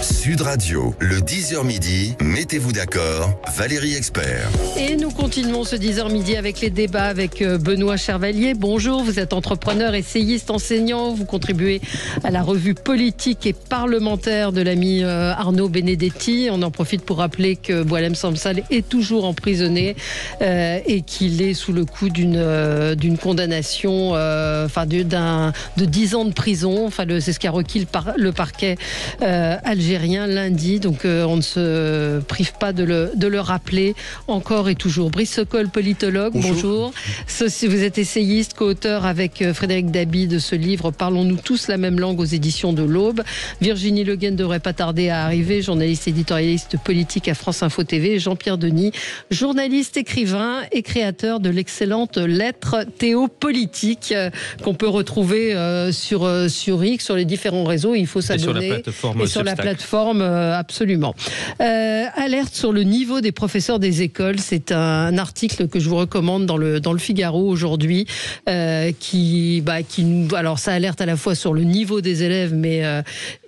Sud Radio, le 10h midi, mettez-vous d'accord, Valérie Expert. Et nous continuons ce 10h midi avec les débats avec Benoît Chervalier. Bonjour, vous êtes entrepreneur, essayiste, enseignant. Vous contribuez à la revue politique et parlementaire de l'ami Arnaud Benedetti. On en profite pour rappeler que Boualem Sansal est toujours emprisonné et qu'il est sous le coup d'une condamnation de 10 ans de prison. C'est ce qu'a requis le parquet algérien lundi. Donc on ne se prive pas de le rappeler encore et toujours. Brice Sokol, politologue, bonjour. Vous êtes essayiste, co-auteur avec Frédéric Dabi de ce livre « Parlons-nous tous la même langue » aux éditions de l'Aube. Virginie Le Guen ne devrait pas tarder à arriver, journaliste éditorialiste politique à France Info TV. Et Jean-Pierre Denis, journaliste, écrivain et créateur de l'excellente lettre Théopolitique qu'on peut retrouver sur X, sur les différents réseaux. Il faut s'abonner. Et sur la plateforme, absolument. Alerte sur le niveau des professeurs des écoles. C'est un article que je vous recommande dans le Figaro aujourd'hui, qui nous. Alors ça alerte à la fois sur le niveau des élèves, mais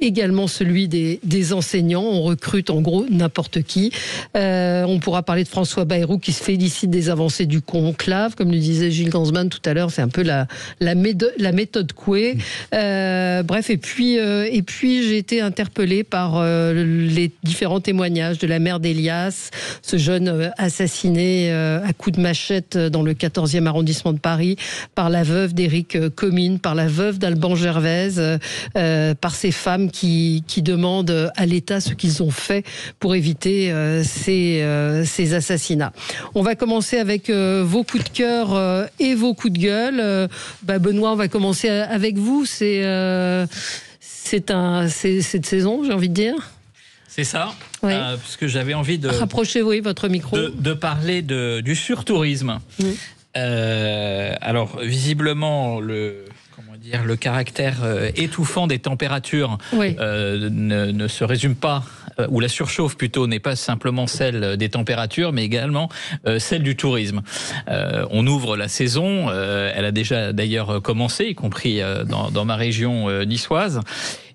également celui des enseignants. On recrute en gros n'importe qui. On pourra parler de François Bayrou qui se félicite des avancées du conclave, comme le disait Gilles Gansman tout à l'heure. C'est un peu la méthode Coué. Bref, et puis j'ai été interpellée par les différents témoignages de la mère d'Elias, ce jeune assassiné à coups de machette dans le 14e arrondissement de Paris, par la veuve d'Éric Comines, par la veuve d'Alban Gervaise, par ces femmes qui demandent à l'État ce qu'ils ont fait pour éviter ces assassinats. On va commencer avec vos coups de cœur et vos coups de gueule. Benoît, on va commencer avec vous. C'est cette saison, j'ai envie de dire. C'est ça, oui. Puisque j'avais envie de... Rapprochez-vous votre micro. De parler du surtourisme. Alors, visiblement, le caractère étouffant des températures ne se résume pas, ou la surchauffe plutôt, n'est pas simplement celle des températures, mais également celle du tourisme. On ouvre la saison, elle a déjà d'ailleurs commencé, y compris dans ma région niçoise.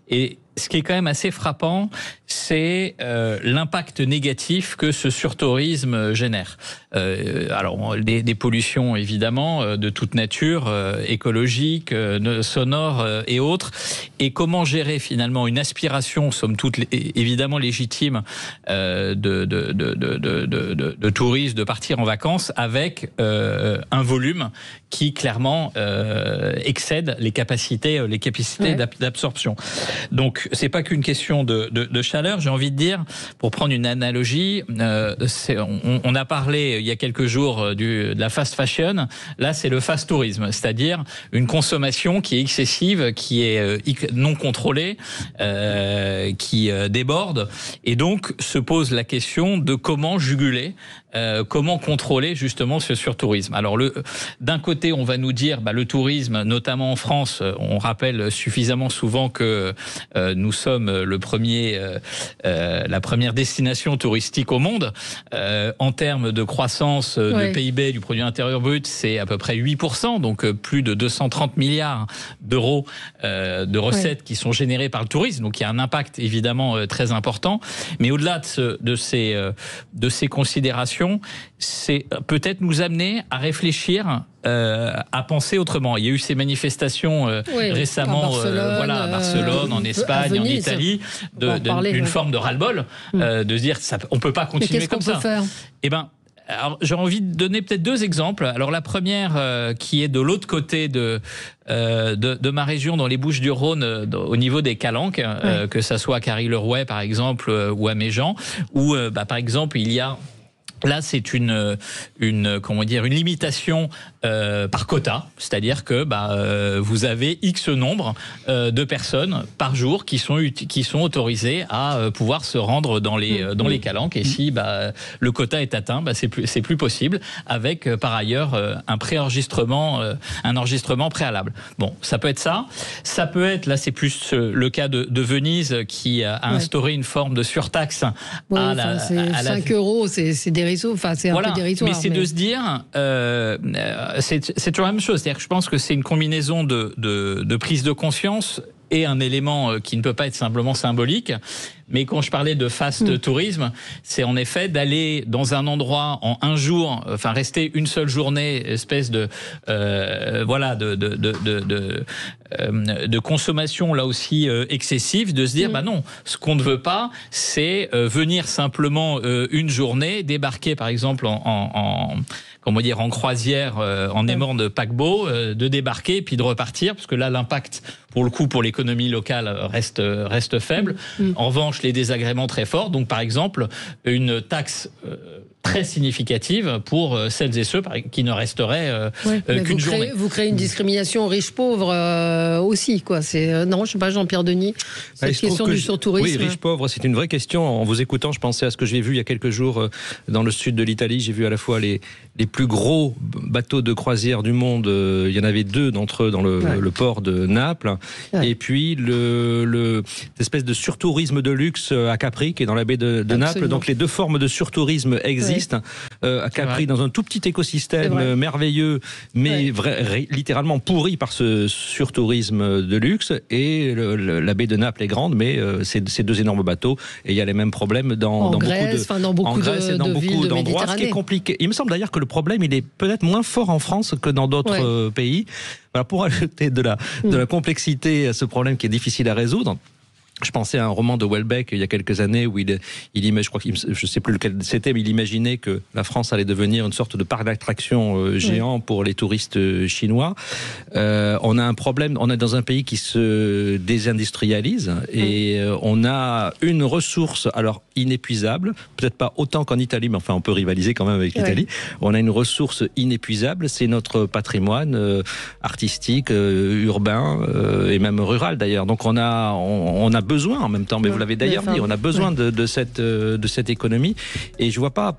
Et ce qui est quand même assez frappant, c'est l'impact négatif que ce surtourisme génère. Alors, des pollutions, évidemment, de toute nature, écologiques, sonores et autres. Et comment gérer, finalement, une aspiration, somme toute, évidemment légitime, de touristes, de partir en vacances, avec un volume qui, clairement, excède les capacités d'absorption. Donc, c'est pas qu'une question de chaleur, j'ai envie de dire, pour prendre une analogie, on a parlé il y a quelques jours de la fast fashion, là c'est le fast tourisme, c'est-à-dire une consommation qui est excessive, qui est non contrôlée, qui déborde, et donc se pose la question de comment juguler, comment contrôler justement ce surtourisme. Alors d'un côté on va nous dire le tourisme, notamment en France, on rappelle suffisamment souvent que nous sommes la première destination touristique au monde. En termes de croissance de PIB, du produit intérieur brut, c'est à peu près 8%, donc plus de 230 milliards d'euros de recettes qui sont générées par le tourisme. Donc il y a un impact évidemment très important. Mais au-delà de ces considérations, c'est peut-être nous amener à réfléchir, à penser autrement. Il y a eu ces manifestations récemment à Barcelone, en Espagne, en Italie, d'une forme de ras-le-bol, de se dire on ne peut pas continuer comme ça. Alors, j'ai envie de donner peut-être deux exemples. Alors la première qui est de l'autre côté de ma région, dans les Bouches-du-Rhône, au niveau des Calanques, que ça soit à Carry-le-Rouet par exemple, ou à Méjean, où par exemple il y a... Là, c'est une limitation par quota, c'est-à-dire que vous avez X nombre de personnes par jour qui sont autorisées à pouvoir se rendre dans les Calanques, et si le quota est atteint, c'est plus possible, avec par ailleurs un préenregistrement, un enregistrement préalable. Bon, ça peut être ça. Ça peut être, là c'est plus le cas de Venise, qui a instauré une forme de surtaxe. C'est 5 euros, c'est dérisoire. C'est un peu dérisoire. Mais c'est de se dire, c'est toujours la même chose. C'est-à-dire que je pense que c'est une combinaison de prise de conscience et un élément qui ne peut pas être simplement symbolique. Mais quand je parlais de fast tourisme, c'est en effet d'aller dans un endroit en un jour, enfin rester une seule journée, espèce de de consommation là aussi excessive, de se dire bah non, ce qu'on ne veut pas, c'est venir simplement une journée, débarquer par exemple en croisière, en aimant de paquebot, de débarquer puis de repartir, parce que là l'impact pour le coup pour l'économie locale reste faible. En revanche, les désagréments très forts. Donc par exemple une taxe très significative pour celles et ceux qui ne resteraient qu'une journée. Vous créez une discrimination riche-pauvre aussi, quoi. Non, je sais pas, Jean-Pierre Denis, cette question du surtourisme. Oui, riche-pauvre, c'est une vraie question. En vous écoutant, je pensais à ce que j'ai vu il y a quelques jours dans le sud de l'Italie. J'ai vu à la fois les plus gros bateaux de croisière du monde. Il y en avait 2 d'entre eux dans le port de Naples. Et puis l'espèce de surtourisme de luxe à Capri, qui est dans la baie de Naples. Donc les 2 formes de surtourisme existent. À Capri, dans un tout petit écosystème merveilleux, mais littéralement pourri par ce surtourisme de luxe. Et la baie de Naples est grande, mais c'est 2 énormes bateaux. Et il y a les mêmes problèmes dans beaucoup d'endroits, ce qui est compliqué. Il me semble d'ailleurs que le problème, il est peut-être moins fort en France que dans d'autres pays. Voilà, pour ajouter de la complexité à ce problème qui est difficile à résoudre. Je pensais à un roman de Houellebecq il y a quelques années où il je crois je sais plus lequel c'était, mais il imaginait que la France allait devenir une sorte de parc d'attractions géant pour les touristes chinois. On a un problème, on est dans un pays qui se désindustrialise et on a une ressource alors inépuisable, peut-être pas autant qu'en Italie, mais enfin on peut rivaliser quand même avec l'Italie. On a une ressource inépuisable, c'est notre patrimoine artistique, urbain et même rural d'ailleurs. Donc on a besoin en même temps, mais vous l'avez d'ailleurs dit, on a besoin de cette économie, et je vois pas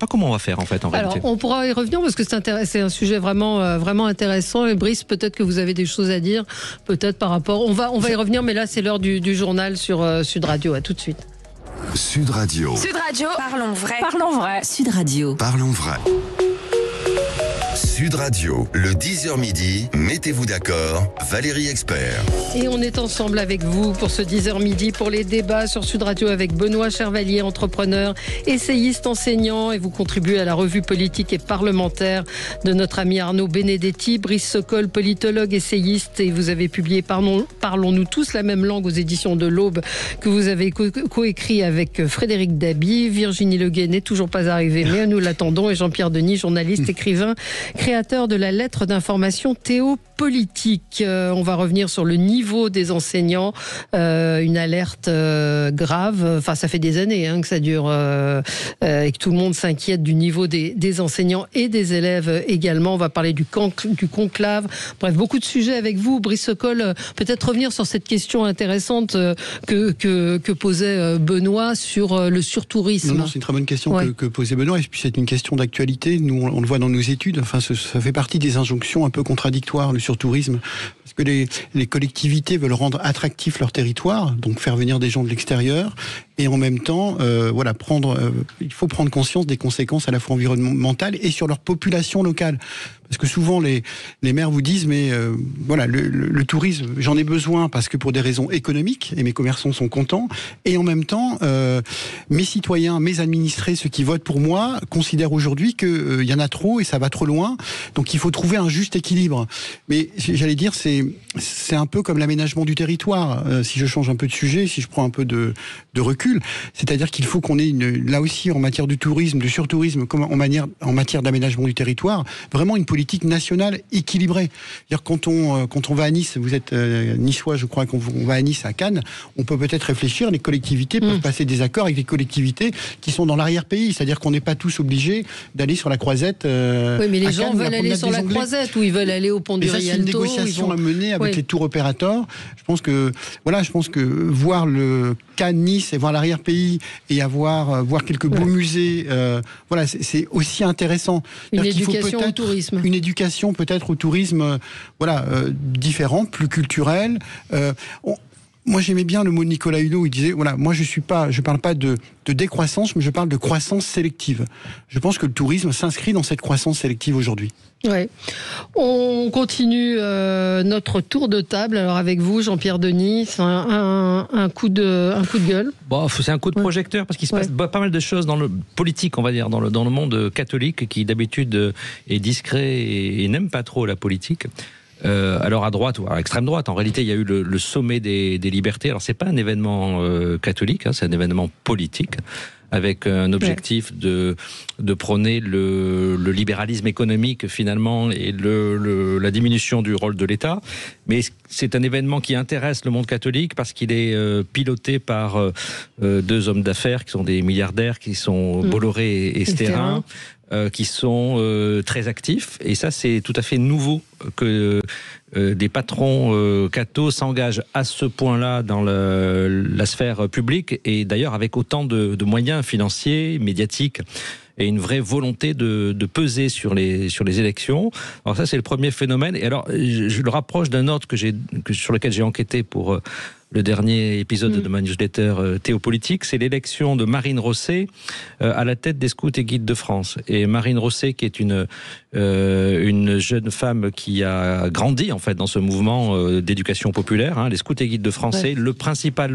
comment on va faire en fait en réalité. On pourra y revenir parce que c'est un sujet vraiment intéressant. Et Brice, peut-être que vous avez des choses à dire, peut-être par rapport. On va y revenir, mais là c'est l'heure du journal sur Sud Radio. À tout de suite. Sud Radio. Sud Radio. Parlons vrai. Parlons vrai. Sud Radio. Parlons vrai. Sud Radio, le 10h midi, mettez-vous d'accord, Valérie Expert. Et on est ensemble avec vous pour ce 10h midi pour les débats sur Sud Radio avec Benoît Chervalier, entrepreneur, essayiste, enseignant, et vous contribuez à la revue politique et parlementaire de notre ami Arnaud Benedetti. Brice Sokol, politologue, essayiste, et vous avez publié Parlons-nous tous la même langue aux éditions de l'Aube, que vous avez coécrit avec Frédéric Dabi. Virginie Leguet n'est toujours pas arrivée, mais nous l'attendons, et Jean-Pierre Denis, journaliste, écrivain, créateur de la lettre d'information théopolitique. On va revenir sur le niveau des enseignants, une alerte grave. Enfin, ça fait des années que ça dure et que tout le monde s'inquiète du niveau des enseignants et des élèves également. On va parler du conclave. Bref, beaucoup de sujets avec vous, Brice Sokol. Peut-être revenir sur cette question intéressante que posait Benoît sur le surtourisme. Non, c'est une très bonne question que posait Benoît, et puis c'est une question d'actualité. Nous, on le voit dans nos études. Enfin, ça fait partie des injonctions un peu contradictoires, le surtourisme, parce que les collectivités veulent rendre attractif leur territoire, donc faire venir des gens de l'extérieur, et en même temps, il faut prendre conscience des conséquences à la fois environnementales et sur leur population locale. Parce que souvent les maires vous disent le tourisme, j'en ai besoin parce que pour des raisons économiques, et mes commerçants sont contents, et en même temps mes citoyens, mes administrés, ceux qui votent pour moi, considèrent aujourd'hui qu'il y en a trop et ça va trop loin, donc il faut trouver un juste équilibre. Mais j'allais dire, c'est un peu comme l'aménagement du territoire, si je change un peu de sujet, si je prends un peu de recul, c'est-à-dire qu'il faut qu'on ait là aussi en matière du tourisme, du surtourisme, comme en matière d'aménagement du territoire, vraiment une politique nationale équilibrée. C'est-à-dire quand on va à Nice, vous êtes niçois, je crois qu'on va à Nice, à Cannes, on peut peut-être réfléchir, les collectivités peuvent passer des accords avec les collectivités qui sont dans l'arrière-pays, c'est-à-dire qu'on n'est pas tous obligés d'aller sur la Croisette. Oui, mais les gens veulent aller sur la Croisette ou ils veulent aller au pont du Rialto. C'est une négociation à mener avec les tour opérateurs. Je pense que voir le Cannes, Nice et voir l'arrière-pays et voir quelques beaux musées, c'est aussi intéressant. Une éducation au tourisme. Une éducation peut-être au tourisme, différente, plus culturelle. moi, j'aimais bien le mot de Nicolas Hulot. Il disait, voilà, moi, je parle pas de décroissance, mais je parle de croissance sélective. Je pense que le tourisme s'inscrit dans cette croissance sélective aujourd'hui. Ouais. On continue notre tour de table. Alors avec vous, Jean-Pierre Denis, c'est un coup de gueule. Bon, c'est un coup de projecteur parce qu'il se passe pas mal de choses dans le politique, on va dire, dans le monde catholique qui d'habitude est discret et n'aime pas trop la politique. Alors à droite ou à l'extrême droite, en réalité, il y a eu le sommet des libertés. Alors c'est pas un événement catholique, hein, c'est un événement politique, avec un objectif de prôner le libéralisme économique finalement et la diminution du rôle de l'État. Mais c'est un événement qui intéresse le monde catholique parce qu'il est piloté par deux hommes d'affaires qui sont des milliardaires, qui sont Bolloré et Sterrin. Qui sont très actifs, et ça c'est tout à fait nouveau que des patrons cathos s'engagent à ce point-là dans la sphère publique, et d'ailleurs avec autant de moyens financiers, médiatiques, et une vraie volonté de peser sur les élections. Alors ça c'est le premier phénomène, et alors je le rapproche d'un autre sur lequel j'ai enquêté pour le dernier épisode de ma newsletter Théopolitique, c'est l'élection de Marine Rosset à la tête des Scouts et Guides de France. Et Marine Rosset, qui est une jeune femme qui a grandi en fait dans ce mouvement d'éducation populaire, hein, les Scouts et Guides de France, c'est le principal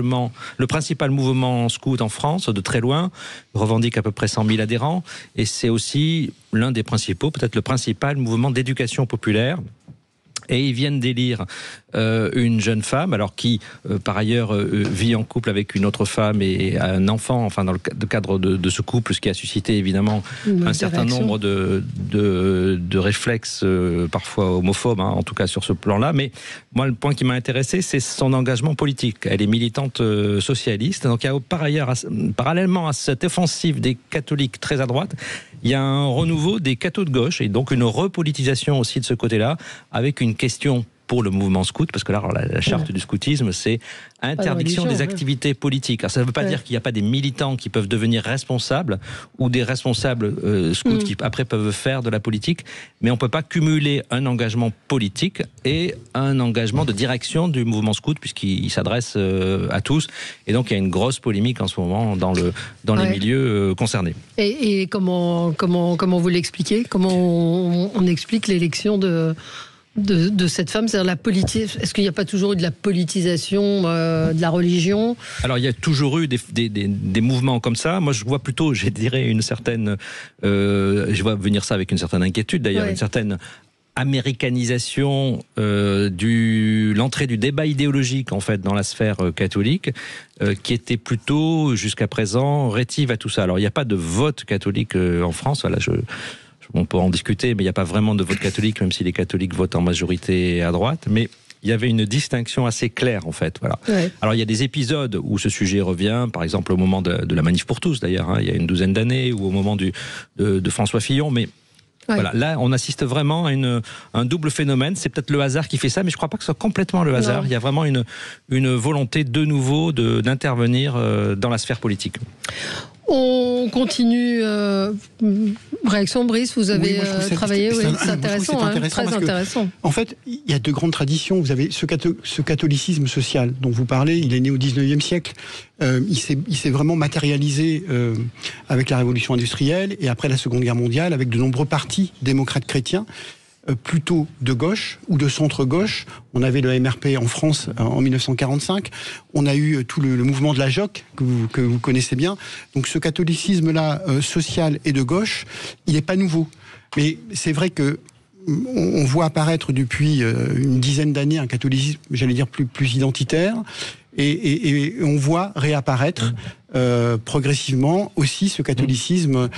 mouvement scout en France, de très loin, revendique à peu près 100 000 adhérents, et c'est aussi l'un des principaux, peut-être le principal mouvement d'éducation populaire. Et ils viennent d'élire une jeune femme, alors qui, par ailleurs, vit en couple avec une autre femme et a un enfant, enfin dans le cadre de ce couple, ce qui a suscité évidemment un certain nombre de réflexes parfois homophobes, hein, en tout cas sur ce plan-là. Mais moi, le point qui m'a intéressé, c'est son engagement politique. Elle est militante socialiste, donc il y a par ailleurs, parallèlement à cette offensive des catholiques très à droite, il y a un renouveau des cathos de gauche, et donc une repolitisation aussi de ce côté-là, avec une question pour le mouvement scout, parce que là, la charte du scoutisme, c'est interdiction des activités politiques. Alors ça ne veut pas dire qu'il n'y a pas des militants qui peuvent devenir responsables, ou des responsables scouts qui après peuvent faire de la politique, mais on ne peut pas cumuler un engagement politique et un engagement de direction du mouvement scout, puisqu'il s'adresse à tous, et donc il y a une grosse polémique en ce moment dans les milieux concernés. Et comment vous l'expliquez ? Comment on explique l'élection de cette femme, c'est-à-dire la politique. Est-ce qu'il n'y a pas toujours eu de la politisation de la religion ? Alors il y a toujours eu des mouvements comme ça. Moi je vois plutôt, je dirais, une certaine, je vois venir ça avec une certaine inquiétude d'ailleurs, une certaine américanisation l'entrée du débat idéologique en fait dans la sphère catholique, qui était plutôt jusqu'à présent rétive à tout ça. Alors il n'y a pas de vote catholique en France. Voilà, on peut en discuter, mais il n'y a pas vraiment de vote catholique, même si les catholiques votent en majorité à droite. Mais il y avait une distinction assez claire, en fait. Voilà. Alors, il y a des épisodes où ce sujet revient, par exemple au moment de la manif pour tous, d'ailleurs, hein, il y a une douzaine d'années, ou au moment de François Fillon, mais voilà, là, on assiste vraiment à un double phénomène. C'est peut-être le hasard qui fait ça, mais je ne crois pas que ce soit complètement le hasard. Il y a vraiment une volonté de nouveau d'intervenir dans la sphère politique. On continue. Réaction, Brice, vous avez travaillé. C'est intéressant, très intéressant. En fait, il y a de grandes traditions. Vous avez ce catholicisme social dont vous parlez, il est né au 19e siècle. Il s'est vraiment matérialisé avec la révolution industrielle et après la Seconde Guerre mondiale, avec de nombreux partis démocrates chrétiens. Plutôt de gauche ou de centre-gauche. On avait le MRP en France en 1945. On a eu tout le mouvement de la JOC que vous connaissez bien. Donc ce catholicisme-là, social et de gauche, il n'est pas nouveau. Mais c'est vrai que on voit apparaître depuis une dizaine d'années un catholicisme, j'allais dire plus identitaire, et on voit réapparaître progressivement aussi ce catholicisme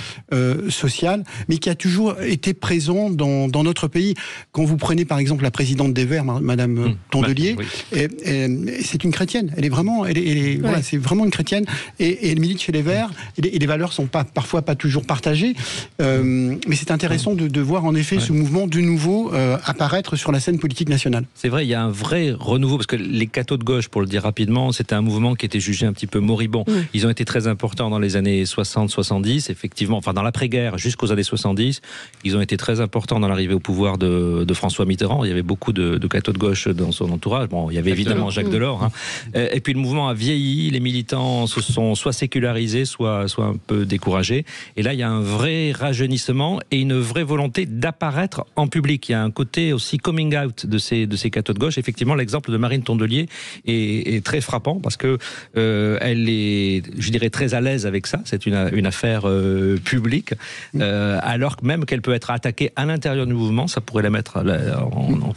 social, mais qui a toujours été présent dans notre pays. Quand vous prenez par exemple la présidente des Verts, Madame Tondelier, c'est une chrétienne. Elle est vraiment, voilà, c'est vraiment une chrétienne, et elle milite chez les Verts. Et les valeurs sont parfois pas toujours partagées, mais c'est intéressant de voir en effet ce mouvement de nouveau apparaître sur la scène politique nationale. C'est vrai, il y a un vrai renouveau, parce que les cathos de gauche, pour le dire rapidement, c'était un mouvement qui était jugé un petit peu moribond. Ils ils ont été très importants dans les années 60-70, effectivement, enfin dans l'après-guerre jusqu'aux années 70, ils ont été très importants dans l'arrivée au pouvoir de François Mitterrand. Il y avait beaucoup de cathos de gauche dans son entourage. Bon, il y avait évidemment Jacques Delors. Hein. Et puis le mouvement a vieilli, les militants se sont soit sécularisés, soit un peu découragés. Et là, il y a un vrai rajeunissement et une vraie volonté d'apparaître en public. Il y a un côté aussi coming out de ces cathos de gauche. Effectivement, l'exemple de Marine Tondelier est très frappant parce que elle est, je dirais, très à l'aise avec ça. C'est une affaire publique, alors que même qu'elle peut être attaquée à l'intérieur du mouvement, ça pourrait la mettre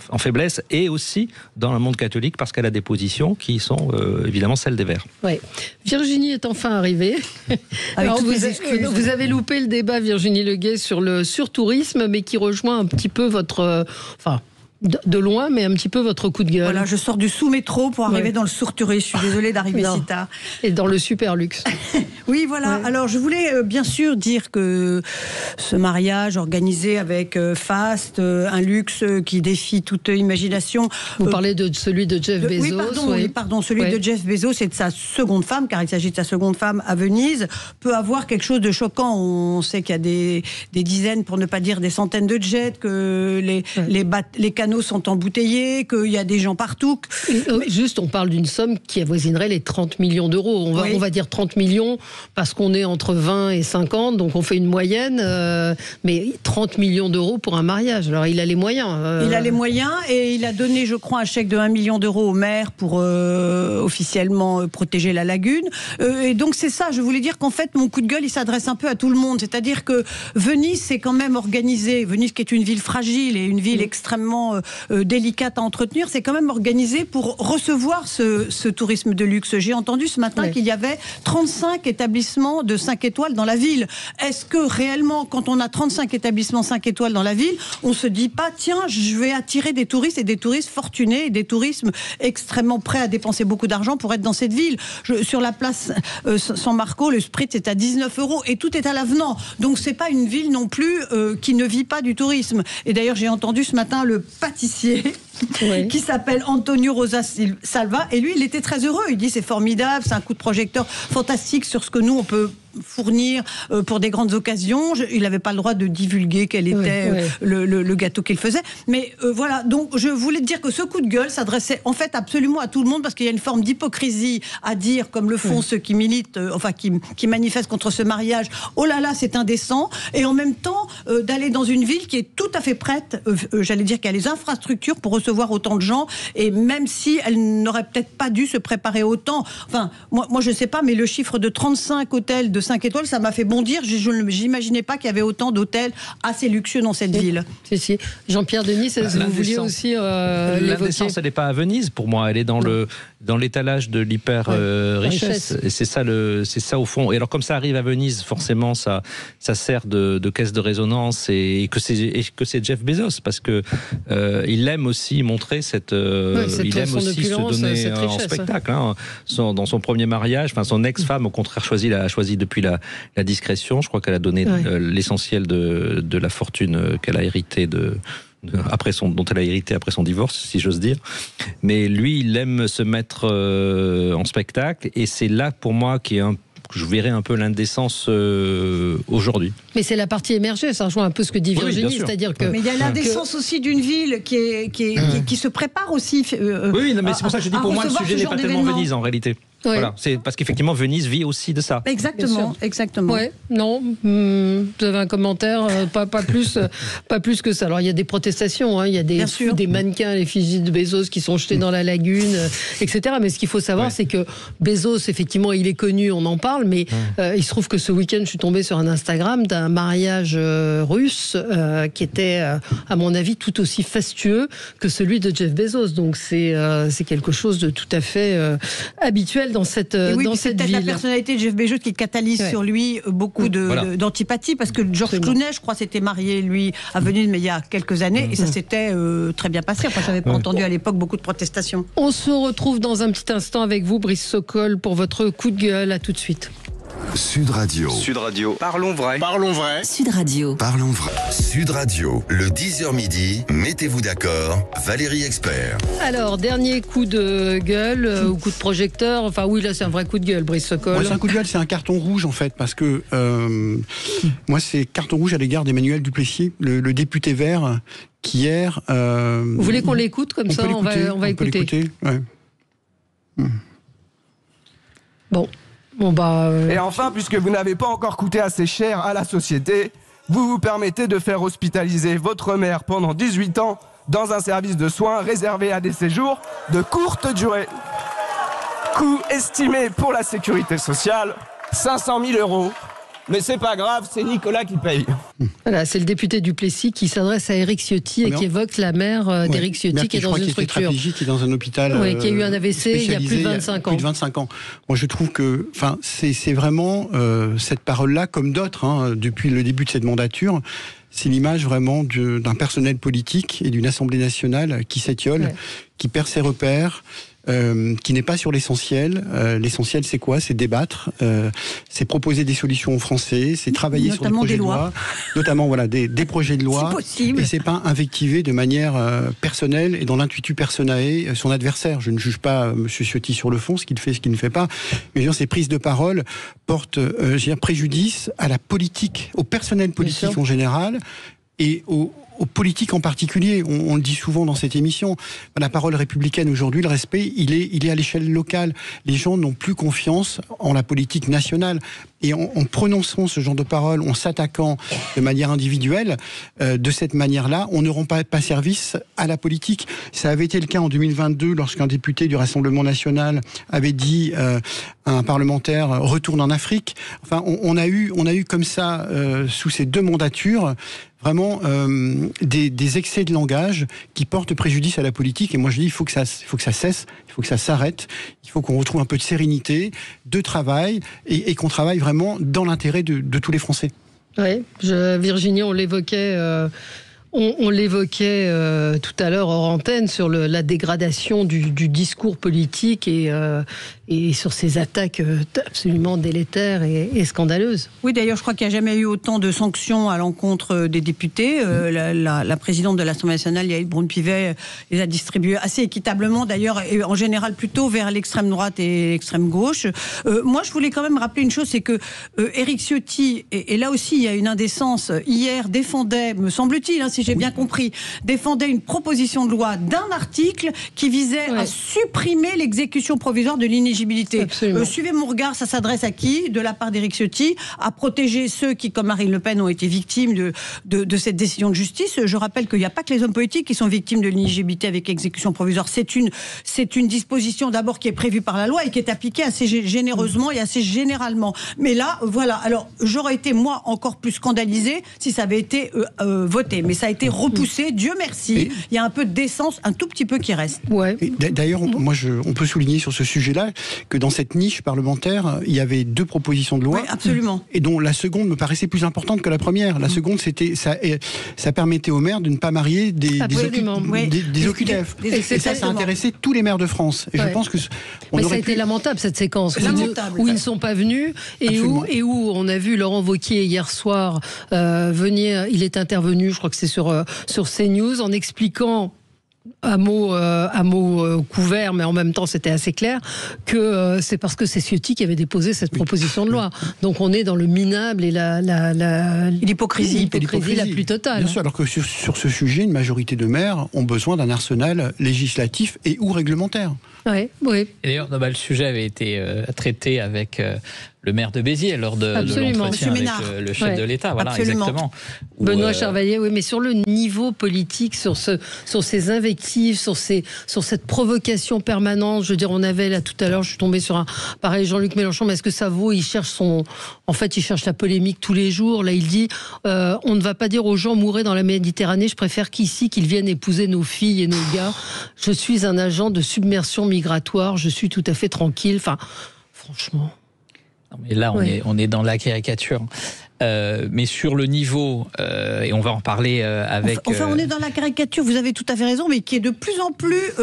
en faiblesse, et aussi dans le monde catholique parce qu'elle a des positions qui sont évidemment celles des Verts. Ouais. Virginie est enfin arrivée. Alors, vous avez loupé le débat, Virginie Leguet, sur le surtourisme, mais qui rejoint un petit peu votre... de loin, mais un petit peu votre coup de gueule. Voilà, je sors du sous-métro pour arriver dans le surtourisme. Je suis désolée d'arriver si tard. Et dans le super luxe. Oui, voilà. Ouais. Alors, je voulais bien sûr dire que ce mariage organisé avec Fast, un luxe qui défie toute imagination. Vous parlez de celui de Jeff Bezos. Oui, pardon, celui de Jeff Bezos et de sa seconde femme, car il s'agit de sa seconde femme à Venise, peut avoir quelque chose de choquant. On sait qu'il y a des dizaines, pour ne pas dire des centaines de jets, que les canaux sont embouteillés, qu'il y a des gens partout. Juste, on parle d'une somme qui avoisinerait les 30 millions d'euros. On va dire 30 millions parce qu'on est entre 20 et 50, donc on fait une moyenne. Mais 30 millions d'euros pour un mariage. Alors, il a les moyens. Il a les moyens et il a donné, je crois, un chèque de 1 million d'euros au maire pour officiellement protéger la lagune. Et donc, c'est ça. Je voulais dire qu'en fait, mon coup de gueule, il s'adresse un peu à tout le monde. C'est-à-dire que Venise, c'est quand même organisé. Venise, qui est une ville fragile et une ville extrêmement délicate à entretenir, c'est quand même organisé pour recevoir ce tourisme de luxe. J'ai entendu ce matin qu'il y avait 35 établissements de 5 étoiles dans la ville. Est-ce que réellement, quand on a 35 établissements 5 étoiles dans la ville, on se dit pas, tiens, je vais attirer des touristes et des touristes fortunés et des touristes extrêmement prêts à dépenser beaucoup d'argent pour être dans cette ville. Sur la place San Marco, le spritz est à 19 € et tout est à l'avenant. Donc c'est pas une ville non plus qui ne vit pas du tourisme. Et d'ailleurs, j'ai entendu ce matin le pâtissier qui s'appelle Antonio Rosa Salva, et lui il était très heureux, il dit c'est formidable, c'est un coup de projecteur fantastique sur ce que nous on peut fournir pour des grandes occasions. Il n'avait pas le droit de divulguer quel était le gâteau qu'il faisait, mais voilà, donc je voulais te dire que ce coup de gueule s'adressait en fait absolument à tout le monde, parce qu'il y a une forme d'hypocrisie à dire, comme le font ceux qui militent, qui manifestent contre ce mariage, oh là là c'est indécent, et en même temps d'aller dans une ville qui est tout à fait prête, j'allais dire qu'elle a les infrastructures pour recevoir autant de gens, et même si elle n'aurait peut-être pas dû se préparer autant, enfin moi je sais pas, mais le chiffre de 35 hôtels de 5 étoiles, ça m'a fait bondir. Je n'imaginais pas qu'il y avait autant d'hôtels assez luxueux dans cette ville. Si. Jean-Pierre Denis, vous vouliez aussi l'indécence, elle n'est pas à Venise pour moi, elle est dans l'étalage de l'hyper richesse. Et c'est ça au fond. Et alors comme ça arrive à Venise, forcément ça sert de caisse de résonance, et que c'est Jeff Bezos, parce que il aime aussi montrer il aime aussi se donner en spectacle. Hein. Dans son premier mariage, son ex-femme au contraire a choisi depuis la discrétion. Je crois qu'elle a donné l'essentiel de la fortune qu'elle a héritée dont elle a hérité après son divorce, si j'ose dire. Mais lui, il aime se mettre en spectacle, et c'est là pour moi que je verrais un peu l'indécence aujourd'hui. Mais c'est la partie émergée, ça rejoint un peu ce que dit Virginie, c'est-à-dire que... Mais il y a l'indécence aussi d'une ville qui se prépare aussi. Mais c'est pour ça que je dis, pour moi, le sujet n'est pas tellement Venise en réalité. Voilà, c'est parce qu'effectivement Venise vit aussi de ça. Exactement. Ouais, non, vous avez un commentaire, pas plus que ça. Alors il y a des protestations, il y a des mannequins, les effigies de Bezos qui sont jetés dans la lagune, etc. Mais ce qu'il faut savoir, c'est que Bezos, effectivement, il est connu, on en parle, mais il se trouve que ce week-end, je suis tombée sur un Instagram d'un mariage russe qui était, à mon avis, tout aussi fastueux que celui de Jeff Bezos. Donc c'est quelque chose de tout à fait habituel dans cette ville. C'est peut-être la personnalité de Jeff Bezos qui catalyse sur lui beaucoup d'antipathie, parce que George Clooney, je crois, s'était marié, lui, à Venise, mais il y a quelques années, et ça s'était très bien passé. Enfin, j'avais pas entendu à l'époque beaucoup de protestations. On se retrouve dans un petit instant avec vous, Brice Sokol, pour votre coup de gueule. À tout de suite. Sud Radio. Sud Radio. Parlons vrai. Parlons vrai. Sud Radio. Parlons vrai. Sud Radio. Le 10h midi. Mettez-vous d'accord. Valérie Expert. Alors, dernier coup de gueule ou coup de projecteur. Enfin, oui, là, c'est un vrai coup de gueule, Brice Sokol. Moi, c'est un coup de gueule, c'est un carton rouge, en fait, parce que moi, c'est carton rouge à l'égard d'Emmanuel Duplessis, le député vert qui hier... Vous voulez qu'on l'écoute comme ça? On va écouter. Ouais. Bon, Et enfin, puisque vous n'avez pas encore coûté assez cher à la société, vous vous permettez de faire hospitaliser votre mère pendant 18 ans dans un service de soins réservé à des séjours de courte durée. Coût estimé pour la sécurité sociale, 500 000 €. Mais c'est pas grave, c'est Nicolas qui paye. Voilà, c'est le député Duplessis qui s'adresse à Éric Ciotti et qui évoque la mère d'Éric Ciotti qui est dans une structure. Qui est dans un hôpital. Qui a eu un AVC il y a plus de 25 ans. Plus de 25 ans. Moi, je trouve que, c'est vraiment cette parole-là, comme d'autres, depuis le début de cette mandature. C'est l'image vraiment d'un personnel politique et d'une Assemblée nationale qui s'étiole, qui perd ses repères. Qui n'est pas sur l'essentiel. L'essentiel, c'est quoi? C'est débattre, c'est proposer des solutions aux Français, c'est travailler sur des projets de loi, notamment des projets de loi. Et c'est pas invectiver de manière personnelle et dans l'intuitu personae son adversaire. Je ne juge pas M. Ciotti sur le fond, ce qu'il fait, ce qu'il ne fait pas, mais ces prises de parole portent préjudice à la politique, au personnel politique en général et aux politiques en particulier. On le dit souvent dans cette émission. La parole républicaine aujourd'hui, le respect, il est à l'échelle locale. Les gens n'ont plus confiance en la politique nationale. Et en prononçant ce genre de paroles, en s'attaquant de manière individuelle, de cette manière-là, on ne rend pas service à la politique. Ça avait été le cas en 2022 lorsqu'un député du Rassemblement national avait dit à un parlementaire « retourne en Afrique ». Enfin, on a eu comme ça, sous ces deux mandatures, vraiment des excès de langage qui portent préjudice à la politique. Et moi je dis il faut que ça cesse, il faut que ça s'arrête, il faut qu'on retrouve un peu de sérénité, de travail et qu'on travaille vraiment dans l'intérêt de tous les Français. Oui, Virginie, on l'évoquait. On l'évoquait tout à l'heure hors antenne sur la dégradation du discours politique et sur ces attaques absolument délétères et scandaleuses. Oui, d'ailleurs, je crois qu'il n'y a jamais eu autant de sanctions à l'encontre des députés. La présidente de l'Assemblée nationale, Yaël Braun-Pivet, les a distribuées assez équitablement, d'ailleurs, et en général plutôt vers l'extrême droite et l'extrême gauche. Moi, je voulais quand même rappeler une chose, c'est que Éric Ciotti, et là aussi, il y a une indécence, hier défendait, me semble-t-il, si j'ai bien compris, défendait une proposition de loi d'un article qui visait à supprimer l'exécution provisoire de l'inéligibilité. Suivez mon regard, ça s'adresse à qui? De la part d'Éric Ciotti, à protéger ceux qui, comme Marine Le Pen, ont été victimes de cette décision de justice. Je rappelle qu'il n'y a pas que les hommes politiques qui sont victimes de l'inéligibilité avec exécution provisoire. C'est une disposition d'abord qui est prévue par la loi et qui est appliquée assez généreusement et assez généralement. Mais là, voilà. Alors, j'aurais été, moi, encore plus scandalisée si ça avait été voté. Mais ça a été repoussé, Dieu merci. Il y a un peu de décence, un tout petit peu qui reste. D'ailleurs, on peut souligner sur ce sujet-là que dans cette niche parlementaire, il y avait deux propositions de loi. Oui, absolument. Et dont la seconde me paraissait plus importante que la première. La seconde, ça permettait aux maires de ne pas marier des OQTF. Et ça intéressait tous les maires de France. Et je pense que mais ça a été lamentable, cette séquence. Où ils ne sont pas venus et où on a vu Laurent Wauquiez hier soir venir. Il est intervenu, je crois que c'est sur CNews, en expliquant à mots couverts, mais en même temps c'était assez clair, que c'est parce que c'est Ciotti qui avait déposé cette proposition de loi. Donc on est dans le minable et l'hypocrisie la plus totale. Bien sûr, alors que sur ce sujet, une majorité de maires ont besoin d'un arsenal législatif et ou réglementaire. Oui. Et d'ailleurs, le sujet avait été traité avec le maire de Béziers lors de l'entretien avec le chef de l'État. Voilà, exactement. Benoît Charvalier, oui, mais sur le niveau politique, sur ces invectives, sur cette provocation permanente. Je veux dire, on avait là tout à l'heure, je suis tombée sur pareil, Jean-Luc Mélenchon, mais est-ce que ça vaut? Il cherche la polémique tous les jours. Là, il dit, on ne va pas dire aux gens mourrez dans la Méditerranée. Je préfère qu'ici, qu'ils viennent épouser nos filles et nos gars. Je suis un agent de submersion migratoire. Je suis tout à fait tranquille. Enfin, franchement. Non, mais là, on est dans la caricature. Mais sur le niveau, et on va en parler avec... Enfin, on est dans la caricature, vous avez tout à fait raison, mais qui est de plus en plus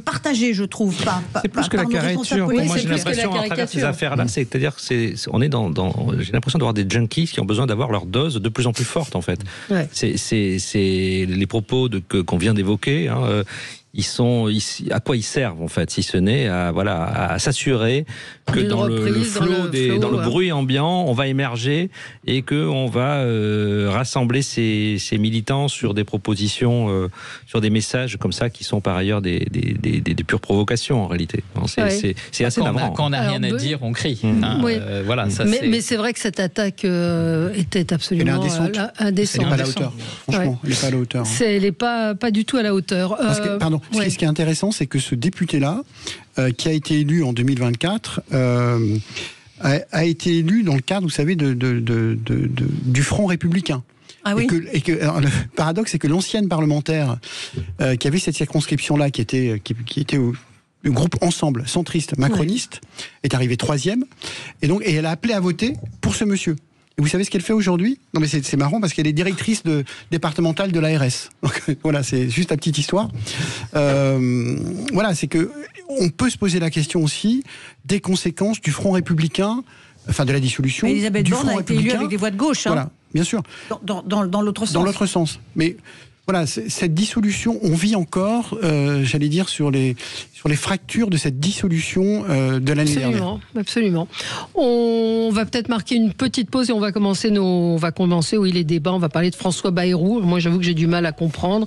partagée, je trouve. C'est plus que la caricature. Oui, moi, c'est j'ai plus que la l'impression, à travers ces caricature. affaires-là, c'est-à-dire que j'ai l'impression d'avoir des junkies qui ont besoin d'avoir leur dose de plus en plus forte, en fait. Ouais. C'est les propos qu'on vient d'évoquer. Hein, à quoi ils servent en fait, si ce n'est à s'assurer que dans le bruit ambiant, on va émerger et que on va rassembler ces militants sur des propositions, sur des messages comme ça qui sont par ailleurs des pures provocations en réalité. C'est assez navrant. Quand on n'a rien à dire, on crie. Oui. Voilà. Ça, mais c'est vrai que cette attaque était absolument indécente. Elle n'est pas à la hauteur. Franchement, elle n'est pas à la hauteur. Elle n'est pas du tout à la hauteur. Ce qui est intéressant, c'est que ce député-là, qui a été élu en 2024, a été élu dans le cadre, vous savez, du Front républicain. Ah oui. Alors, le paradoxe, c'est que l'ancienne parlementaire qui avait cette circonscription-là, qui était le groupe Ensemble, centriste, macroniste, est arrivée 3e, et elle a appelé à voter pour ce monsieur. Et vous savez ce qu'elle fait aujourd'hui ? Non, mais c'est marrant parce qu'elle est directrice départementale de l'ARS. Donc voilà, c'est juste la petite histoire. Voilà, c'est que on peut se poser la question aussi des conséquences du Front républicain, enfin de la dissolution. Mais Elisabeth du Borne Front a été élue avec des voix de gauche. Voilà, bien sûr. Dans l'autre sens. Dans l'autre sens. Mais voilà, cette dissolution, on vit encore, j'allais dire, sur les fractures de cette dissolution de l'année dernière. Absolument. On va peut-être marquer une petite pause et on va commencer les débats. On va parler de François Bayrou. Moi, j'avoue que j'ai du mal à comprendre,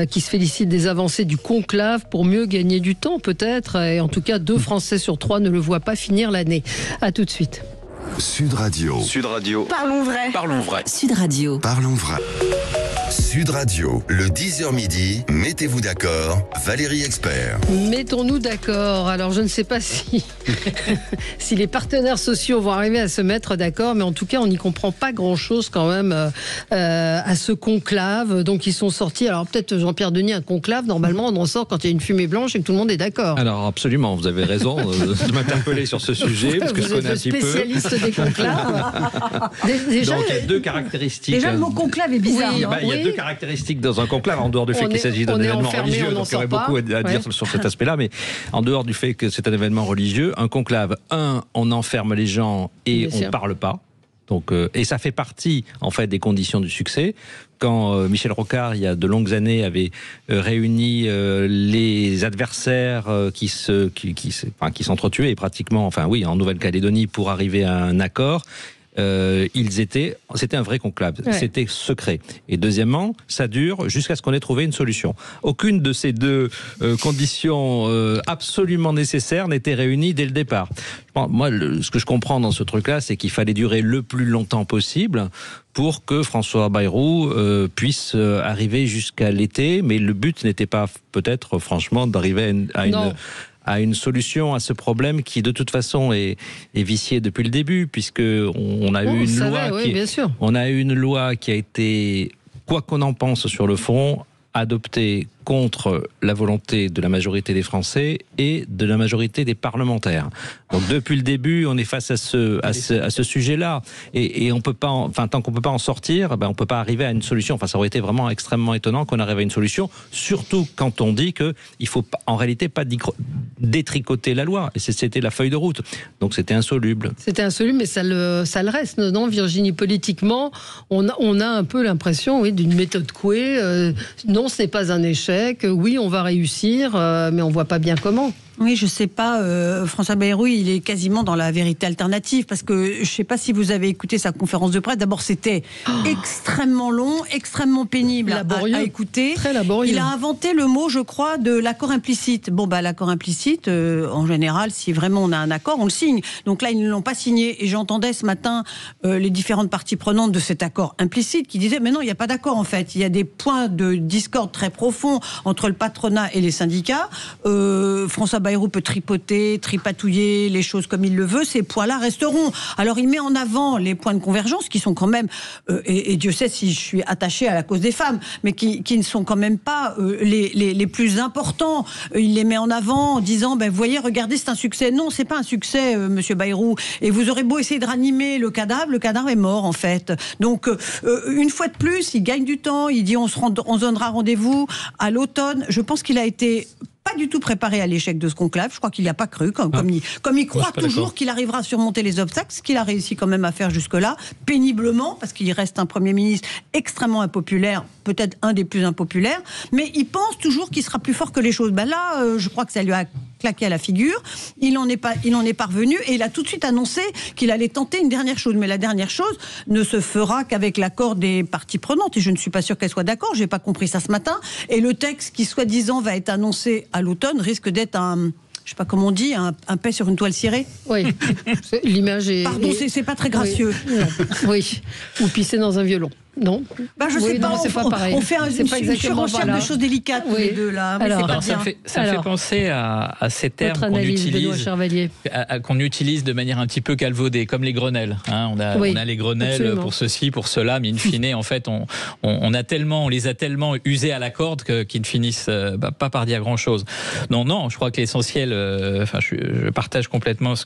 qui se félicite des avancées du conclave pour mieux gagner du temps, peut-être. Et en tout cas, 2 Français sur 3 ne le voient pas finir l'année. À tout de suite. Sud Radio. Parlons vrai. Sud Radio. Parlons vrai. Sud Radio, le 10h midi, mettez-vous d'accord, Valérie Expert. Mettons-nous d'accord. Alors, je ne sais pas si les partenaires sociaux vont arriver à se mettre d'accord, mais en tout cas, on n'y comprend pas grand-chose quand même à ce conclave. Donc, ils sont sortis. Alors, peut-être Jean-Pierre Denis, un conclave, normalement, on en sort quand il y a une fumée blanche et que tout le monde est d'accord. Alors, absolument, vous avez raison de m'interpeller sur ce sujet, parce que je connais un petit peu. Vous êtes le spécialiste des conclaves. Déjà, donc, il y a 2 caractéristiques. Déjà, le mot conclave est bizarre. Il y a 2 caractéristiques dans un conclave, en dehors du fait qu'il s'agit d'un événement religieux, donc il y aurait beaucoup à dire sur cet aspect-là, mais en dehors du fait que c'est un événement religieux, un conclave, on enferme les gens et on ne parle pas. Donc, et ça fait partie, en fait, des conditions du succès. Quand Michel Rocard, il y a de longues années, avait réuni les adversaires qui s'entretuaient pratiquement, en Nouvelle-Calédonie pour arriver à un accord, c'était un vrai conclave, c'était secret. Et deuxièmement, ça dure jusqu'à ce qu'on ait trouvé une solution. Aucune de ces 2 conditions absolument nécessaires n'était réunie dès le départ. Moi, ce que je comprends dans ce truc-là, c'est qu'il fallait durer le plus longtemps possible pour que François Bayrou puisse arriver jusqu'à l'été, mais le but n'était pas peut-être franchement d'arriver à une solution à ce problème qui de toute façon est vicié depuis le début, puisque on a eu une loi qui a été, quoi qu'on en pense sur le fond, adoptée contre la volonté de la majorité des Français et de la majorité des parlementaires. Donc depuis le début, on est face à ce sujet-là, et on peut pas, tant qu'on peut pas en sortir, on peut pas arriver à une solution. Ça aurait été vraiment extrêmement étonnant qu'on arrive à une solution, surtout quand on dit que il faut en réalité pas détricoter la loi. Et c'était la feuille de route. Donc c'était insoluble. C'était insoluble, mais ça le reste, non, Virginie, politiquement, on a un peu l'impression, d'une méthode Coué. Non, ce n'est pas un échec. Oui, on va réussir, mais on voit pas bien comment. Oui, je sais pas. François Bayrou, il est quasiment dans la vérité alternative, parce que je sais pas si vous avez écouté sa conférence de presse. D'abord, c'était extrêmement long, extrêmement pénible à écouter. Très laborieux. Il a inventé le mot, je crois, de l'accord implicite. L'accord implicite, en général, si vraiment on a un accord, on le signe. Donc là, ils ne l'ont pas signé. Et j'entendais ce matin les différentes parties prenantes de cet accord implicite qui disaient, mais non, il n'y a pas d'accord en fait. Il y a des points de discorde très profonds entre le patronat et les syndicats. François Bayrou peut tripatouiller les choses comme il le veut, ces points-là resteront. Alors il met en avant les points de convergence qui sont quand même, et Dieu sait si je suis attachée à la cause des femmes, mais qui ne sont quand même pas les plus importants. Il les met en avant en disant, vous voyez, regardez, c'est un succès. Non, c'est pas un succès, monsieur Bayrou. Et vous aurez beau essayer de ranimer le cadavre est mort en fait. Donc une fois de plus, il gagne du temps. Il dit on se donnera rendez-vous à l'automne. Je pense qu'il a été pas du tout préparé à l'échec de ce conclave. Je crois qu'il n'y a pas cru, comme il croit toujours qu'il arrivera à surmonter les obstacles, ce qu'il a réussi quand même à faire jusque-là, péniblement, parce qu'il reste un Premier ministre extrêmement impopulaire, peut-être un des plus impopulaires, mais il pense toujours qu'il sera plus fort que les choses. Là, je crois que ça lui a claqué à la figure. Il n'en est pas revenu, et il a tout de suite annoncé qu'il allait tenter une dernière chose. Mais la dernière chose ne se fera qu'avec l'accord des parties prenantes, et je ne suis pas sûre qu'elles soient d'accord. J'ai pas compris ça ce matin. Et le texte qui, soi-disant, va être annoncé à l'automne risque d'être je sais pas comment on dit, un paix sur une toile cirée. Oui, l'image est... Pardon, c'est pas très gracieux. Oui, ou pisser dans un violon. Non. Je sais pas, c'est pas pareil. On fait une surenchère de choses délicates, tous les deux, là. Mais ça me fait penser à ces termes qu'on utilise de manière un petit peu calvaudée, comme les Grenelles. On a les Grenelles absolument. Pour ceci, pour cela, mais in fine, en fait, on les a tellement usés à la corde qu'ils ne finissent pas par dire grand-chose. Non, je crois que l'essentiel, je partage complètement ce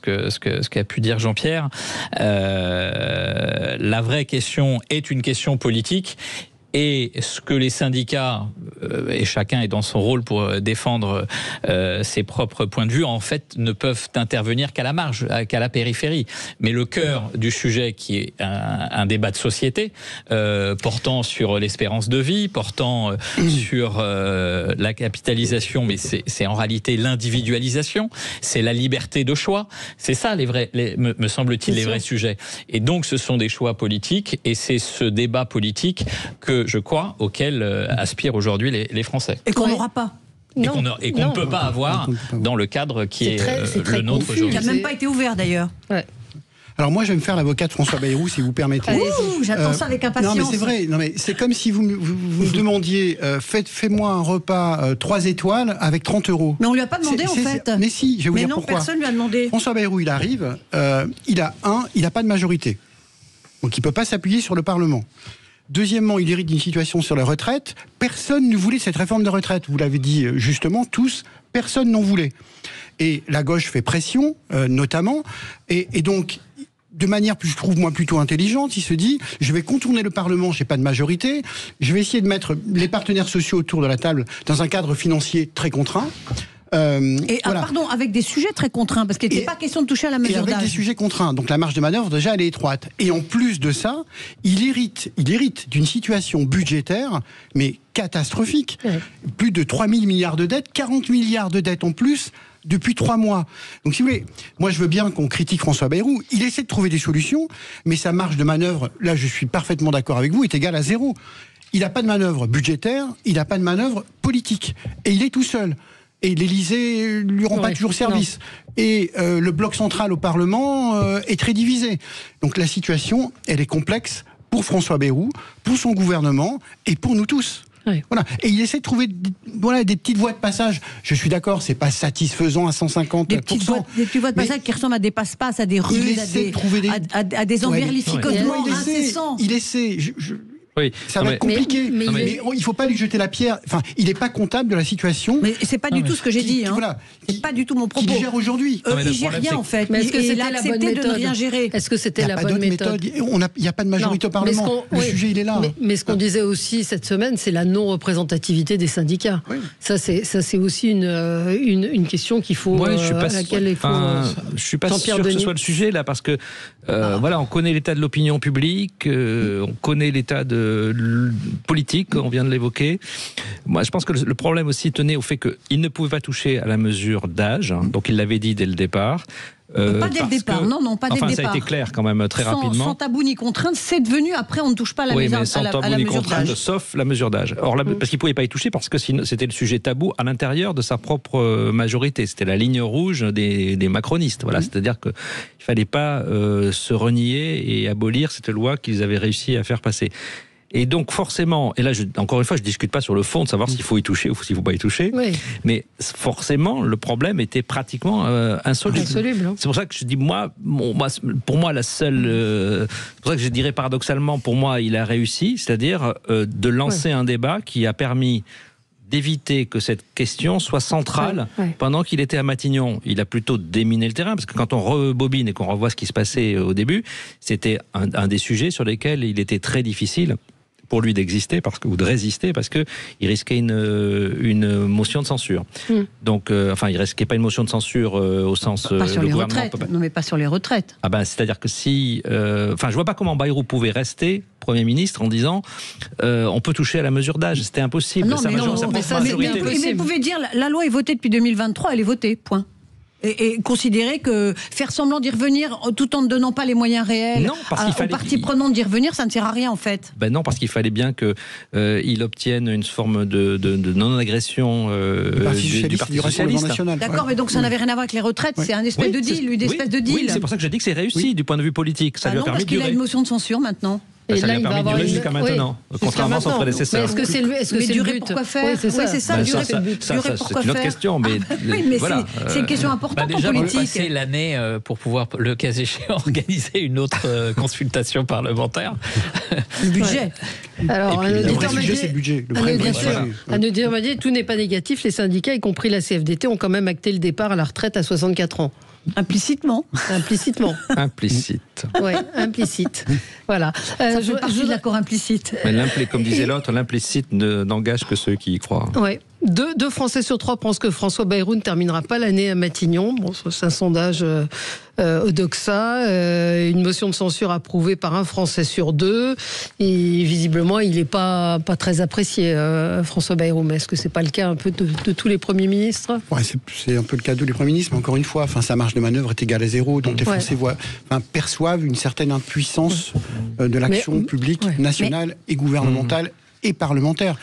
qu'a pu dire Jean-Pierre. La vraie question est une question politique. Et ce que les syndicats, et chacun est dans son rôle pour défendre ses propres points de vue, en fait, ne peuvent intervenir qu'à la marge, qu'à la périphérie. Mais le cœur du sujet, qui est un débat de société, portant sur l'espérance de vie, portant sur la capitalisation, mais c'est en réalité l'individualisation, c'est la liberté de choix. C'est ça, me semble-t-il, les vrais sujets. Et donc, ce sont des choix politiques, et c'est ce débat politique que je crois, auquel aspirent aujourd'hui les Français. Et qu'on n'aura pas. Et qu'on ne peut pas avoir dans le cadre qui est le nôtre aujourd'hui. Qui n'a même pas été ouvert d'ailleurs. Ouais. Alors moi, je vais me faire l'avocat de François Bayrou, si vous permettez. J'attends ça avec impatience. Non, mais c'est vrai. Non, mais c'est comme si vous me demandiez, fais-moi un repas 3 étoiles avec 30 €. Mais on lui a pas demandé en fait. Mais si, je vais vous dire pourquoi. Personne lui a demandé. François Bayrou, il arrive, il n'a pas de majorité, donc il peut pas s'appuyer sur le Parlement. Deuxièmement, il hérite d'une situation sur la retraite. Personne ne voulait cette réforme de retraite. Vous l'avez dit justement, tous, personne n'en voulait. Et la gauche fait pression, notamment. Et donc, de manière, je trouve moi, plutôt intelligente, il se dit, je vais contourner le Parlement, j'ai pas de majorité. Je vais essayer de mettre les partenaires sociaux autour de la table dans un cadre financier très contraint. Pardon, avec des sujets très contraints, parce qu'il n'était pas question de toucher à la mesure d'âge. Et avec des sujets contraints, donc la marge de manœuvre déjà elle est étroite. Et en plus de ça, il hérite d'une situation budgétaire, mais catastrophique. Ouais. Plus de 3 000 milliards de dettes, 40 milliards de dettes en plus depuis 3 mois. Donc si vous voulez, moi je veux bien qu'on critique François Bayrou, il essaie de trouver des solutions, mais sa marge de manœuvre, là je suis parfaitement d'accord avec vous, est égale à 0. Il n'a pas de manœuvre budgétaire, il n'a pas de manœuvre politique. Et il est tout seul. Et l'Élysée lui rend pas toujours service. Non. Et le bloc central au Parlement est très divisé. Donc la situation, elle est complexe pour François Bayrou, pour son gouvernement et pour nous tous. Oui. Voilà. Et il essaie de trouver des petites voies de passage. Je suis d'accord, c'est pas satisfaisant à 150%. Des petites voies de passage qui ressemblent à des passe-passe, à des rues, à des enverlificotements incessants. Il essaie. Oui. Ça va être compliqué, mais il ne faut pas lui jeter la pierre. Enfin, il n'est pas comptable de la situation. Mais c'est pas du tout ce que j'ai dit. Voilà, c'est pas du tout mon propos. Il gère aujourd'hui. Il gère rien en fait. Mais est-ce que c'était la bonne méthode de ne rien gérer? Est-ce que c'était la bonne méthode? Il n'y a pas de majorité au Parlement. Le sujet, il est là. Mais ce qu'on disait aussi cette semaine, c'est la non-représentativité des syndicats. Oui. Ça, c'est aussi une question qu'il faut à laquelle il faut. Je suis pas sûr que ce soit le sujet là, parce que on connaît l'état de l'opinion publique, on connaît l'état de politique, on vient de l'évoquer. Moi, je pense que le problème aussi tenait au fait qu'il ne pouvait pas toucher à la mesure d'âge, donc il l'avait dit dès le départ. Pas dès le départ, non, pas dès le départ. Ça a été clair quand même très rapidement. Sans tabou ni contrainte, c'est devenu, après on ne touche pas à la mesure d'âge. Sans tabou ni contrainte, sauf la mesure d'âge. Or, parce qu'il ne pouvait pas y toucher, parce que c'était le sujet tabou à l'intérieur de sa propre majorité. C'était la ligne rouge des macronistes. Voilà, c'est-à-dire qu'il ne fallait pas se renier et abolir cette loi qu'ils avaient réussi à faire passer. Et donc forcément, et là encore une fois, je ne discute pas sur le fond de savoir s'il faut y toucher ou s'il ne faut pas y toucher, mais forcément, le problème était pratiquement insoluble. C'est pour ça que je dis, pour moi, la seule... c'est pour ça que je dirais paradoxalement, pour moi, il a réussi, c'est-à-dire de lancer un débat qui a permis d'éviter que cette question soit centrale pendant qu'il était à Matignon. Il a plutôt déminé le terrain, parce que quand on rebobine et qu'on revoit ce qui se passait au début, c'était un des sujets sur lesquels il était très difficile pour lui d'exister ou de résister, parce que il risquait une motion de censure. Donc, il risquait pas une motion de censure au sens pas sur les retraites. Non, mais pas sur les retraites. Ah ben, c'est-à-dire que si, je vois pas comment Bayrou pouvait rester Premier ministre en disant on peut toucher à la mesure d'âge. C'était impossible. Mais vous pouvez dire la loi est votée depuis 2023, elle est votée. Point. Et considérer que faire semblant d'y revenir tout en ne donnant pas les moyens réels aux parties prenantes d'y revenir, ça ne sert à rien en fait. Ben non, parce qu'il fallait bien qu'il obtienne une forme de non-agression du Parti socialiste. D'accord, mais donc ça n'avait rien à voir avec les retraites, c'est un espèce de deal, une espèce de deal. Oui, c'est pour ça que je dis que c'est réussi du point de vue politique. Ça lui a permis de durer. Parce qu'il a une motion de censure maintenant. Et ça lui a permis de durer jusqu'à maintenant, contrairement à son prédécesseur. Est-ce que c'est le but? Pourquoi faire? C'est ça, durer pourquoi faire? C'est une autre question, mais voilà. C'est une question importante en politique. Déjà, passer l'année pour pouvoir, le cas échéant, organiser une autre consultation parlementaire. Le budget. Alors, le vrai sujet, c'est le budget. Anne Diomadier, tout n'est pas négatif. Les syndicats, y compris la CFDT, ont quand même acté le départ à la retraite à 64 ans. Implicitement. Implicite. Oui, implicite. Voilà. Ça fait partie de l'accord implicite. Mais comme disait l'autre, l'implicite n'engage que ceux qui y croient. Oui. 2 Français sur 3 pensent que François Bayrou ne terminera pas l'année à Matignon. Bon, c'est un sondage Odoxa. Une motion de censure approuvée par 1 Français sur 2. Et visiblement, il n'est pas très apprécié, François Bayrou. Mais est-ce que c'est pas le cas un peu de tous les premiers ministres? C'est un peu le cas de tous les premiers ministres. Mais encore une fois, sa marge de manœuvre est égale à 0. Donc les Français perçoivent une certaine impuissance de l'action publique nationale et gouvernementale et parlementaire.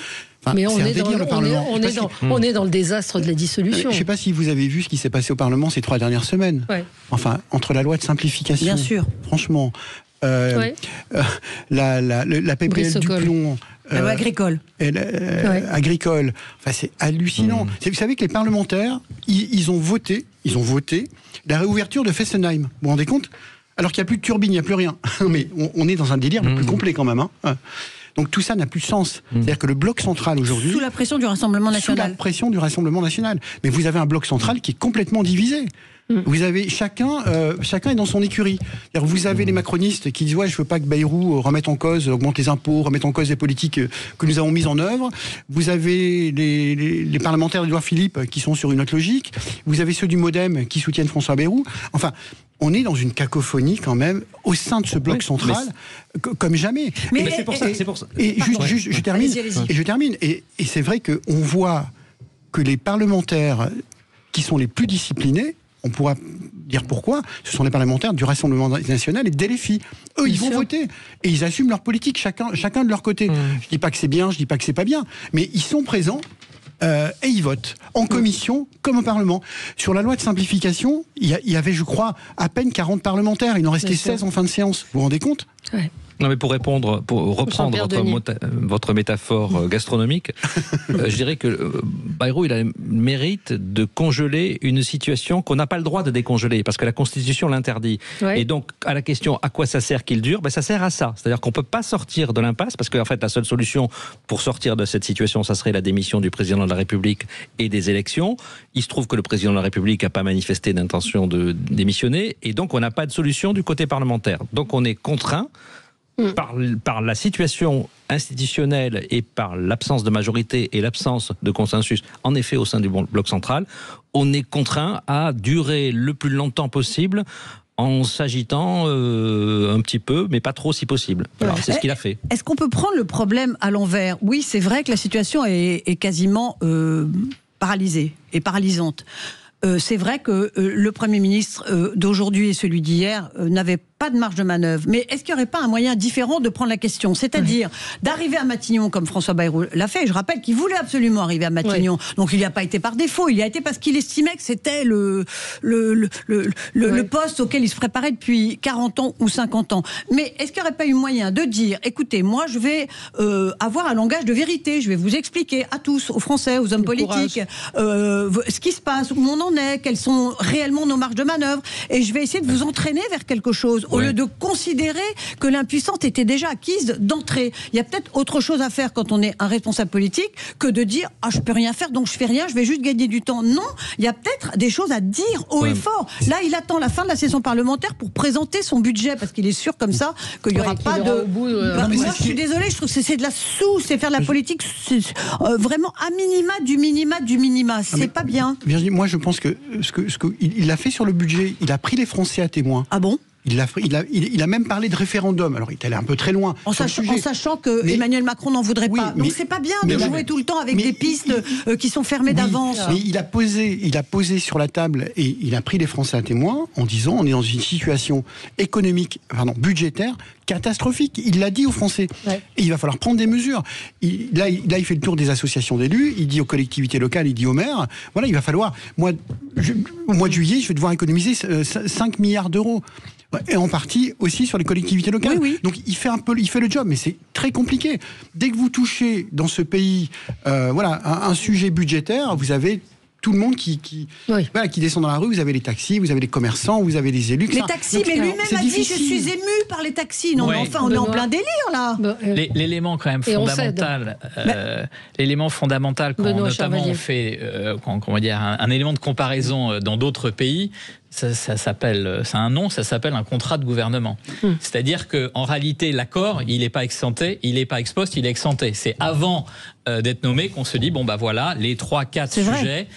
Mais on est dans le désastre de la dissolution. Je ne sais pas si vous avez vu ce qui s'est passé au Parlement ces 3 dernières semaines. Entre la loi de simplification, bien sûr, franchement, la PPL du plomb, la loi agricole, agricole. C'est hallucinant. Vous savez que les parlementaires, ils ont voté la réouverture de Fessenheim. Vous vous rendez compte? Alors qu'il n'y a plus de turbine, il n'y a plus rien. Mais on est dans un délire le plus complet quand même. Donc tout ça n'a plus de sens. C'est-à-dire que le bloc central aujourd'hui... Sous la pression du Rassemblement national. Sous la pression du Rassemblement national. Mais vous avez un bloc central qui est complètement divisé. Vous avez chacun est dans son écurie. Vous avez les macronistes qui disent je veux pas que Bayrou remette en cause, augmente les impôts, remette en cause les politiques que nous avons mises en œuvre. Vous avez les parlementaires d'Édouard Philippe qui sont sur une autre logique. Vous avez ceux du MoDem qui soutiennent François Bayrou. Enfin, on est dans une cacophonie quand même au sein de ce bloc central comme jamais. Mais c'est pour ça. Et je termine. Et je termine. Et c'est vrai qu'on voit que les parlementaires qui sont les plus disciplinés, on pourra dire pourquoi, ce sont les parlementaires du Rassemblement national et de LFI. Eux, ils vont voter. Et ils assument leur politique, chacun de leur côté. Je dis pas que c'est bien, je dis pas que c'est pas bien. Mais ils sont présents et ils votent. En commission, comme au Parlement. Sur la loi de simplification, il y avait, je crois, à peine 40 parlementaires. Il en restait 16 en fin de séance. Vous vous rendez compte ? Non, mais pour reprendre votre métaphore gastronomique, je dirais que Bayrou, il a le mérite de congeler une situation qu'on n'a pas le droit de décongeler, parce que la Constitution l'interdit. Et donc, à la question à quoi ça sert qu'il dure, ça sert à ça. C'est-à-dire qu'on ne peut pas sortir de l'impasse, parce qu'en fait, la seule solution pour sortir de cette situation, ça serait la démission du président de la République et des élections. Il se trouve que le président de la République n'a pas manifesté d'intention de démissionner, et donc on n'a pas de solution du côté parlementaire. Donc on est contraint par la situation institutionnelle et par l'absence de majorité et l'absence de consensus, en effet, au sein du bloc central, on est contraint à durer le plus longtemps possible en s'agitant un petit peu, mais pas trop si possible. Alors, c'est ce qu'il a fait. Est-ce qu'on peut prendre le problème à l'envers ? Oui, c'est vrai que la situation est quasiment paralysée et paralysante. C'est vrai que le Premier ministre d'aujourd'hui et celui d'hier n'avaient pas de marge de manœuvre. Mais est-ce qu'il n'y aurait pas un moyen différent de prendre la question ? C'est-à-dire d'arriver à Matignon comme François Bayrou l'a fait. Je rappelle qu'il voulait absolument arriver à Matignon. Donc il n'y a pas été par défaut, il y a été parce qu'il estimait que c'était le poste auquel il se préparait depuis 40 ans ou 50 ans. Mais est-ce qu'il n'y aurait pas eu moyen de dire, écoutez, moi je vais avoir un langage de vérité, je vais vous expliquer à tous, aux Français, aux hommes politiques, ce qui se passe, où on en est, quelles sont réellement nos marges de manœuvre, et je vais essayer de vous entraîner vers quelque chose, au lieu de considérer que l'impuissance était déjà acquise d'entrée. Il y a peut-être autre chose à faire quand on est un responsable politique que de dire « Ah, je peux rien faire, donc je fais rien, je vais juste gagner du temps ». Non, il y a peut-être des choses à dire haut et fort. Là, il attend la fin de la session parlementaire pour présenter son budget, parce qu'il est sûr comme ça qu'il n'y aura pas de... moi, je suis désolée, je trouve que c'est de la c'est faire de la politique vraiment à minima du minima du minima. C'est pas bien. Virginie, moi je pense que il l'a fait sur le budget, il a pris les Français à témoin. Ah bon ? Il a même parlé de référendum. Alors, il est allé un peu très loin. En sachant que Emmanuel Macron n'en voudrait pas. Donc, c'est pas bien de jouer tout le temps avec des pistes qui sont fermées d'avance. Mais il a posé sur la table et il a pris les Français à témoin en disant on est dans une situation budgétaire catastrophique. Il l'a dit aux Français. Ouais. Et il va falloir prendre des mesures. Là, il fait le tour des associations d'élus. Il dit aux collectivités locales, il dit aux maires. Voilà, il va falloir. Au mois de juillet, je vais devoir économiser 5 milliards d'euros. Et en partie aussi sur les collectivités locales. Oui. Donc il fait le job, mais c'est très compliqué. Dès que vous touchez dans ce pays, un sujet budgétaire, vous avez tout le monde qui descend dans la rue. Vous avez les taxis, vous avez les commerçants, vous avez les élus. Les taxis, donc, mais lui-même a dit je suis ému par les taxis. Non, mais enfin, on est en plein délire là. L'élément quand même fondamental, l'élément fondamental quand notamment on fait, un élément de comparaison dans d'autres pays. Ça s'appelle, c'est un nom, ça s'appelle un contrat de gouvernement. C'est-à-dire qu'en réalité, l'accord, il n'est pas ex ante, il n'est pas ex post, il est ex ante. C'est avant d'être nommé qu'on se dit, voilà, les 3-4 sujets,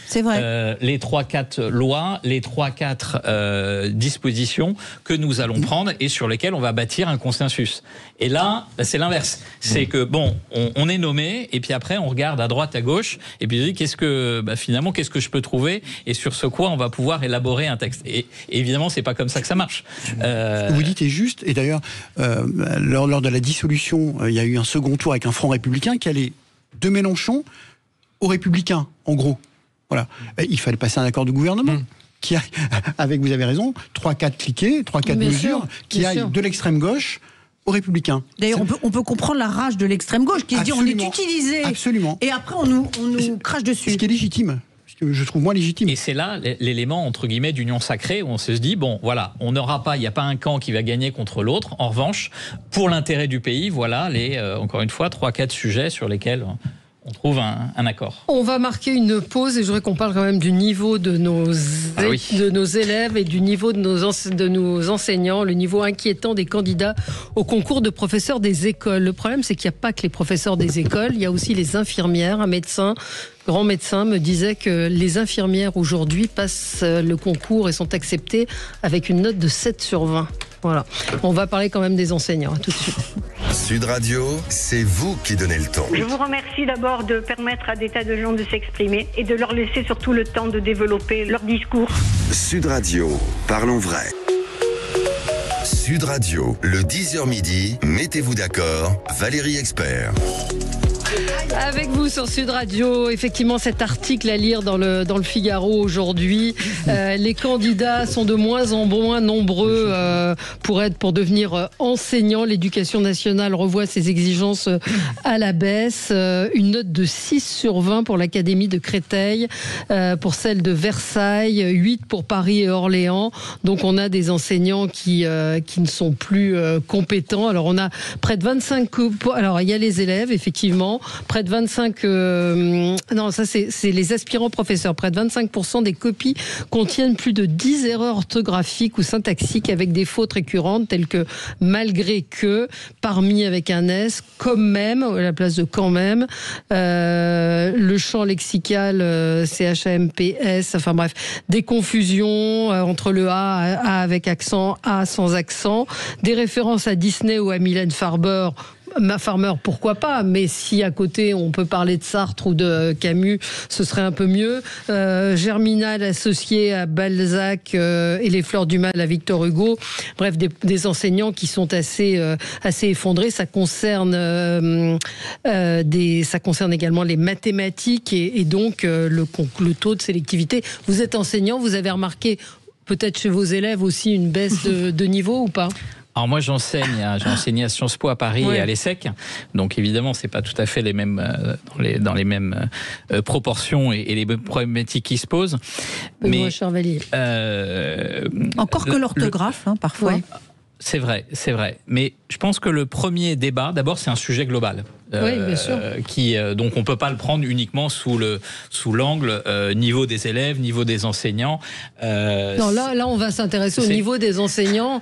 les 3-4 lois, les 3-4 dispositions que nous allons prendre et sur lesquelles on va bâtir un consensus. Et là, c'est l'inverse. C'est que, on est nommé, et puis après, on regarde à droite, à gauche, et puis on dit, finalement, qu'est-ce que je peux trouver, et sur ce quoi on va pouvoir élaborer un texte. Et évidemment, c'est pas comme ça que ça marche. Ce que vous dites est juste. Et d'ailleurs, lors de la dissolution, il y a eu un second tour avec un Front républicain qui allait de Mélenchon aux Républicains, en gros. Voilà. Et il fallait passer un accord de gouvernement. Qui aille, avec, vous avez raison, 3-4 cliquets, 3-4 mesures, qui aillent de l'extrême gauche aux Républicains. D'ailleurs, on peut comprendre la rage de l'extrême gauche qui se dit on est utilisé. Absolument. Et après, on nous crache dessus. Ce qui est légitime. Que je trouve moins légitime. Et c'est là l'élément entre guillemets d'union sacrée où on se dit il n'y a pas un camp qui va gagner contre l'autre. En revanche, pour l'intérêt du pays, voilà encore une fois 3-4 sujets sur lesquels on trouve un accord. On va marquer une pause et je voudrais qu'on parle quand même du niveau de nos élèves et du niveau de nos enseignants, le niveau inquiétant des candidats au concours de professeurs des écoles. Le problème, c'est qu'il n'y a pas que les professeurs des écoles, il y a aussi les infirmières, un grand médecin me disait que les infirmières aujourd'hui passent le concours et sont acceptées avec une note de 7 sur 20. Voilà. On va parler quand même des enseignants. À tout de suite. Sud Radio, c'est vous qui donnez le ton. Je vous remercie d'abord de permettre à des tas de gens de s'exprimer et de leur laisser surtout le temps de développer leur discours. Sud Radio, parlons vrai. Sud Radio, le 10h midi, mettez-vous d'accord, Valérie Expert. Avec vous sur Sud Radio, effectivement cet article à lire dans le Figaro aujourd'hui. Les candidats sont de moins en moins nombreux pour devenir enseignants. L'éducation nationale revoit ses exigences à la baisse. Une note de 6 sur 20 pour l'Académie de Créteil, pour celle de Versailles, 8 pour Paris et Orléans. Donc on a des enseignants qui ne sont plus compétents. Alors on a près de 25... Alors il y a les élèves, effectivement. Près de 25... non, ça c'est les aspirants professeurs. Près de 25% des copies contiennent plus de 10 erreurs orthographiques ou syntaxiques avec des fautes récurrentes telles que malgré que, parmi avec un S, comme même, à la place de quand même, le champ lexical CHAMPS, enfin bref, des confusions entre le A avec accent, A sans accent, des références à Disney ou à Mylène Farmer, Farmer, pourquoi pas, mais si à côté on peut parler de Sartre ou de Camus, ce serait un peu mieux. Germinal associé à Balzac et les fleurs du mal à Victor Hugo. Bref, des enseignants qui sont assez effondrés. Ça concerne également les mathématiques et donc le taux de sélectivité. Vous êtes enseignant, vous avez remarqué peut-être chez vos élèves aussi une baisse de niveau ou pas ? Alors moi j'ai enseigné à Sciences Po à Paris et à l'ESSEC, donc évidemment c'est pas tout à fait les mêmes dans les mêmes proportions et les mêmes problématiques qui se posent. Benoît Charvalier. Encore que l'orthographe, parfois. Ouais. C'est vrai. Mais je pense que le premier débat, d'abord, c'est un sujet global. Oui, bien sûr. Donc on peut pas le prendre uniquement sous l'angle niveau des élèves, niveau des enseignants. Non, là, on va s'intéresser au niveau des enseignants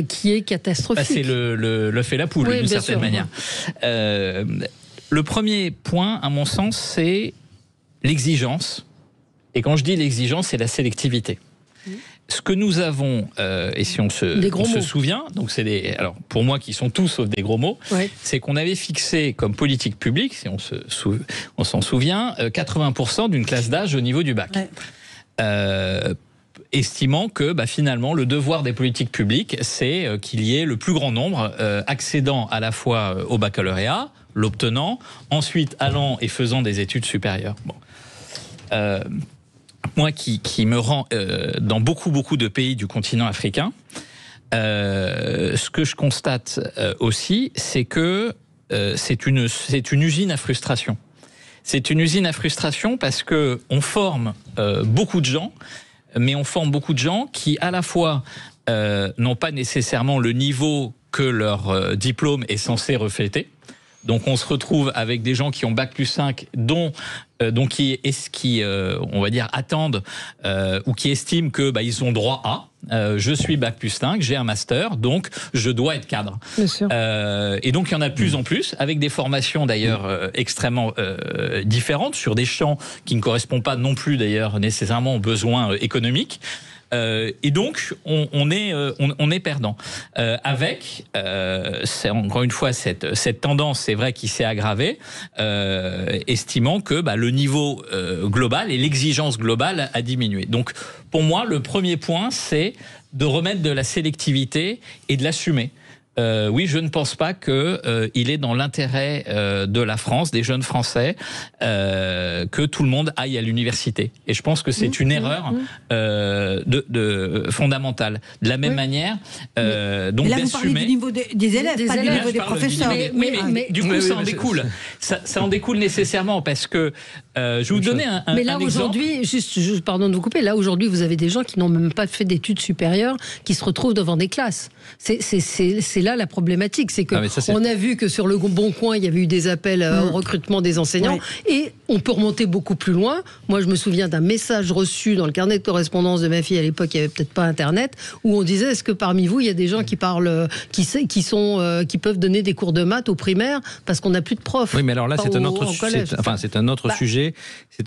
qui est catastrophique. C'est le fait la poule, d'une certaine manière. Le premier point, à mon sens, c'est l'exigence. Et quand je dis l'exigence, c'est la sélectivité. Ce que nous avons, et si on se souvient, donc alors pour moi qui sont tous sauf des gros mots, c'est qu'on avait fixé comme politique publique, si on s'en souvient, 80% d'une classe d'âge au niveau du bac. Estimant que finalement le devoir des politiques publiques, c'est qu'il y ait le plus grand nombre accédant à la fois au baccalauréat, l'obtenant, ensuite allant et faisant des études supérieures. Moi qui me rends dans beaucoup de pays du continent africain, ce que je constate aussi, c'est que c'est une usine à frustration. C'est une usine à frustration parce que on forme beaucoup de gens, mais on forme beaucoup de gens qui à la fois n'ont pas nécessairement le niveau que leur diplôme est censé refléter. Donc on se retrouve avec des gens qui ont bac+5, qui on va dire attendent ou qui estiment que ils ont droit à. Je suis bac+5, j'ai un master, donc je dois être cadre. Bien sûr. Et donc il y en a de plus en plus, avec des formations d'ailleurs extrêmement différentes sur des champs qui ne correspondent pas non plus d'ailleurs nécessairement aux besoins économiques. Et donc on est perdant avec c'est encore une fois cette tendance, c'est vrai, qui s'est aggravée, estimant que le niveau global et l'exigence globale a diminué. Donc pour moi le premier point, c'est de remettre de la sélectivité et de l'assumer. Oui, je ne pense pas qu'il est dans l'intérêt de la France, des jeunes Français, que tout le monde aille à l'université. Et je pense que c'est une erreur fondamentale. De la même manière, donc là, vous parlez du niveau des élèves, pas du niveau des professeurs. Mais du coup, ça en découle. Ça en découle nécessairement parce que je vais vous donner un exemple. Mais là, aujourd'hui, juste pardon de vous couper, là, aujourd'hui, vous avez des gens qui n'ont même pas fait d'études supérieures, qui se retrouvent devant des classes. C'est là la problématique, c'est que on a vu que sur le Bon Coin, il y avait eu des appels au recrutement des enseignants, et on peut remonter beaucoup plus loin. Moi, je me souviens d'un message reçu dans le carnet de correspondance de ma fille, à l'époque, il n'y avait peut-être pas Internet, où on disait, est-ce que parmi vous, il y a des gens qui parlent, qui peuvent donner des cours de maths au primaire, parce qu'on n'a plus de profs. Oui, mais alors là, c'est un autre sujet.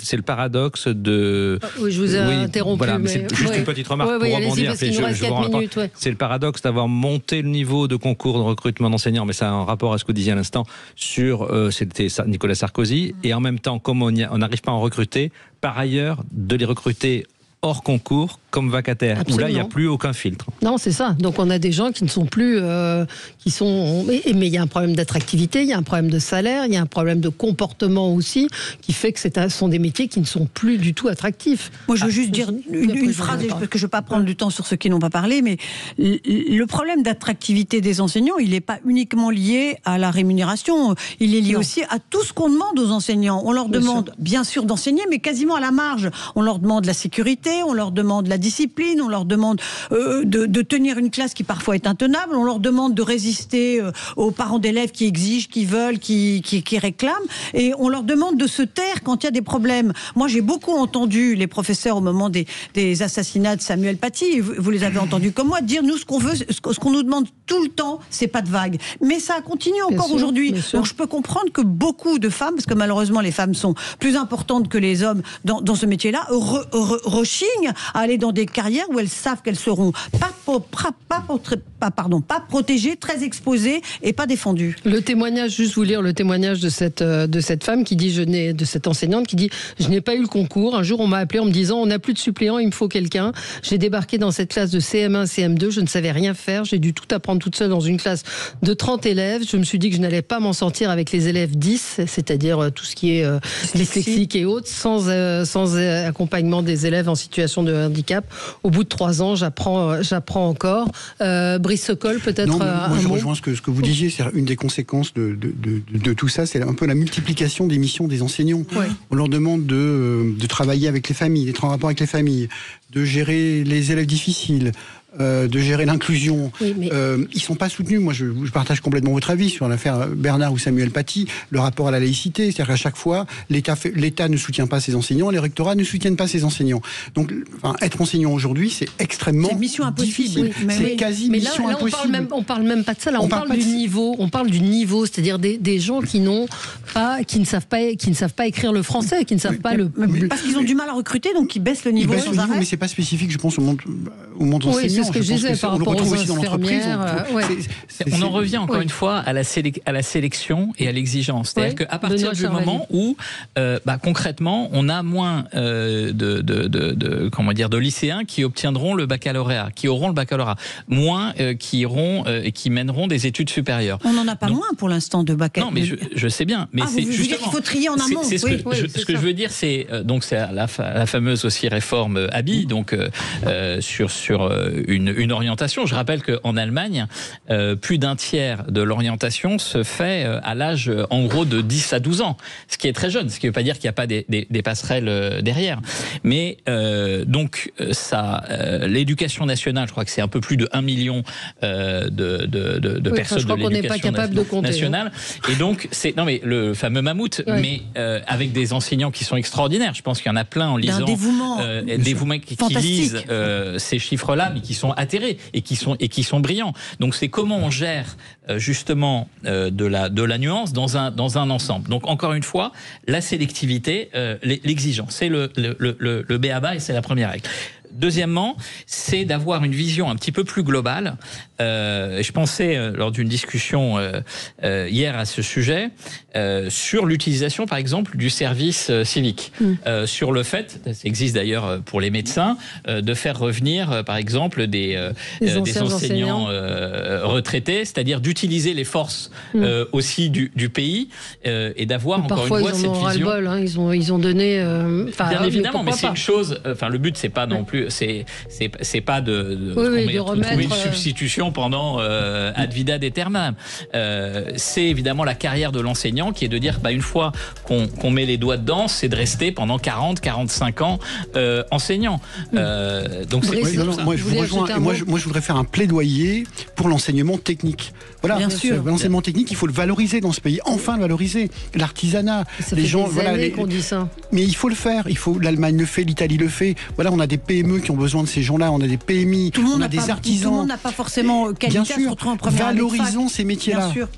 C'est le paradoxe de... Oui, je vous ai interrompu. Voilà, mais c'est juste une petite remarque pour rebondir. C'est le paradoxe d'avoir monté le niveau de concours de recrutement d'enseignants, mais ça a un rapport à ce que vous disiez à l'instant sur c'était Nicolas Sarkozy, et en même temps, comme on n'arrive pas à en recruter, par ailleurs, de les recruter hors concours comme vacataires. Absolument. Où là, il n'y a plus aucun filtre. Non, c'est ça. Donc on a des gens qui ne sont plus... mais il y a un problème d'attractivité, il y a un problème de salaire, il y a un problème de comportement aussi, qui fait que ce sont des métiers qui ne sont plus du tout attractifs. Moi, je veux juste dire une phrase, parce que je ne veux pas prendre du temps sur ceux qui n'ont pas parlé, mais le problème d'attractivité des enseignants, il n'est pas uniquement lié à la rémunération, il est lié aussi à tout ce qu'on demande aux enseignants. On leur demande, bien sûr, d'enseigner, mais quasiment à la marge. On leur demande la sécurité, on leur demande la discipline, on leur demande de tenir une classe qui parfois est intenable, on leur demande de résister aux parents d'élèves qui exigent, qui veulent, qui réclament, et on leur demande de se taire quand il y a des problèmes. Moi, j'ai beaucoup entendu les professeurs au moment des assassinats de Samuel Paty, vous les avez entendus comme moi, dire nous ce qu'on veut, ce qu'on nous demande tout le temps, c'est pas de vague. Mais ça continue encore aujourd'hui. Donc je peux comprendre que beaucoup de femmes, parce que malheureusement les femmes sont plus importantes que les hommes dans ce métier-là, rechignent footing à aller dans des carrières où elles savent qu'elles seront pas protégées, très exposées et pas défendues. Le témoignage, juste vous lire le témoignage de cette femme qui dit, de cette enseignante qui dit, je n'ai pas eu le concours. Un jour, on m'a appelé en me disant, on n'a plus de suppléants, il me faut quelqu'un. J'ai débarqué dans cette classe de CM1, CM2, je ne savais rien faire. J'ai dû tout apprendre toute seule dans une classe de 30 élèves. Je me suis dit que je n'allais pas m'en sortir avec les élèves 10, c'est-à-dire tout ce qui est dyslexique et autres, sans accompagnement des élèves en situation de handicap. Au bout de 3 ans, j'apprends encore. Brice Sokol, peut-être non, un moi, je mot. rejoins ce que vous disiez, c'est une des conséquences de tout ça, c'est un peu la multiplication des missions des enseignants. Ouais. On leur demande de travailler avec les familles, d'être en rapport avec les familles, de gérer les élèves difficiles, de gérer l'inclusion. Oui, mais... ils sont pas soutenus. Moi, je partage complètement votre avis sur l'affaire Bernard ou Samuel Paty, le rapport à la laïcité. C'est-à-dire qu'à chaque fois, l'État ne soutient pas ses enseignants, les rectorats ne soutiennent pas ses enseignants. Donc, être enseignant aujourd'hui, c'est extrêmement mission impossible. difficile. Oui, c'est quasi mais mission là, impossible. on parle même pas de ça. Là, on parle du niveau. On parle du niveau, c'est-à-dire des gens qui ne savent pas écrire le français, qui ne savent pas le. Parce qu'ils ont du mal à recruter, donc ils baissent le niveau sans arrêt. Mais c'est pas spécifique, je pense, au monde enseignant. Oui, c'est ce que je disais par rapport aux infirmières. On en revient encore une fois à la sélection et à l'exigence. C'est-à-dire qu'à partir du moment où, concrètement, on a moins de lycéens qui obtiendront le baccalauréat, qui auront le baccalauréat, moins qui iront et qui mèneront des études supérieures. On n'en a pas moins pour l'instant de baccalauréat. Non, mais je sais bien. Mais c'est justement qu'il faut trier en amont. Ce que je veux dire, c'est la fameuse aussi réforme Abi, donc sur une orientation. Je rappelle qu'en Allemagne, plus d'un tiers de l'orientation se fait à l'âge, en gros, de 10 à 12 ans. Ce qui est très jeune, ce qui ne veut pas dire qu'il n'y a pas des passerelles derrière. Mais l'éducation nationale, je crois que c'est un peu plus de 1 million de personnes de l'éducation nationale. Et donc, le fameux mammouth, mais avec des enseignants qui sont extraordinaires. Je pense qu'il y en a plein en lisant. Un dévouement. Dévouement qui lisent ces chiffres-là, mais qui sont atterrés et qui sont brillants. Donc c'est comment on gère justement de la nuance dans un ensemble. Donc encore une fois, la sélectivité, l'exigence, c'est le b.a.-ba et c'est la première règle. Deuxièmement, c'est d'avoir une vision un petit peu plus globale. Je pensais, lors d'une discussion hier à ce sujet, sur l'utilisation, par exemple, du service civique. Sur le fait, ça existe d'ailleurs pour les médecins, de faire revenir, par exemple, des enseignants retraités, c'est-à-dire d'utiliser les forces aussi du pays et d'avoir, encore une fois, cette vision. Parfois, ils en ont ras-le-bol. Ils ont donné... Bien évidemment, mais c'est une chose... le but, c'est pas non plus... C'est pas de trouver une substitution pendant ad vida aeternam. C'est évidemment la carrière de l'enseignant qui est de dire une fois qu'on met les doigts dedans, c'est de rester pendant 40-45 ans enseignant. Donc moi je vous rejoins. Et moi je voudrais faire un plaidoyer pour l'enseignement technique. Voilà, bien sûr. L'enseignement technique, il faut le valoriser dans ce pays. Enfin le valoriser. L'artisanat, les gens. Qu'on dit ça. Mais il faut le faire. L'Allemagne le fait, l'Italie le fait. Voilà, on a des PME qui ont besoin de ces gens-là. On a des PMI, on a des artisans. Tout le monde n'a pas forcément qualité à se retrouver en première année de fac. Valorisons ces métiers-là. Bien sûr.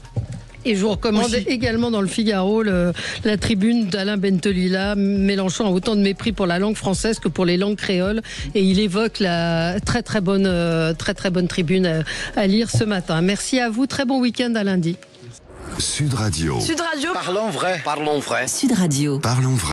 Et je vous recommande également dans le Figaro la tribune d'Alain Bentolila. Mélenchon a autant de mépris pour la langue française que pour les langues créoles. Et il évoque la très très bonne tribune à lire ce matin. Merci à vous. Très bon week-end à lundi. Sud Radio. Sud Radio. Parlons vrai. Sud Radio. Parlons vrai.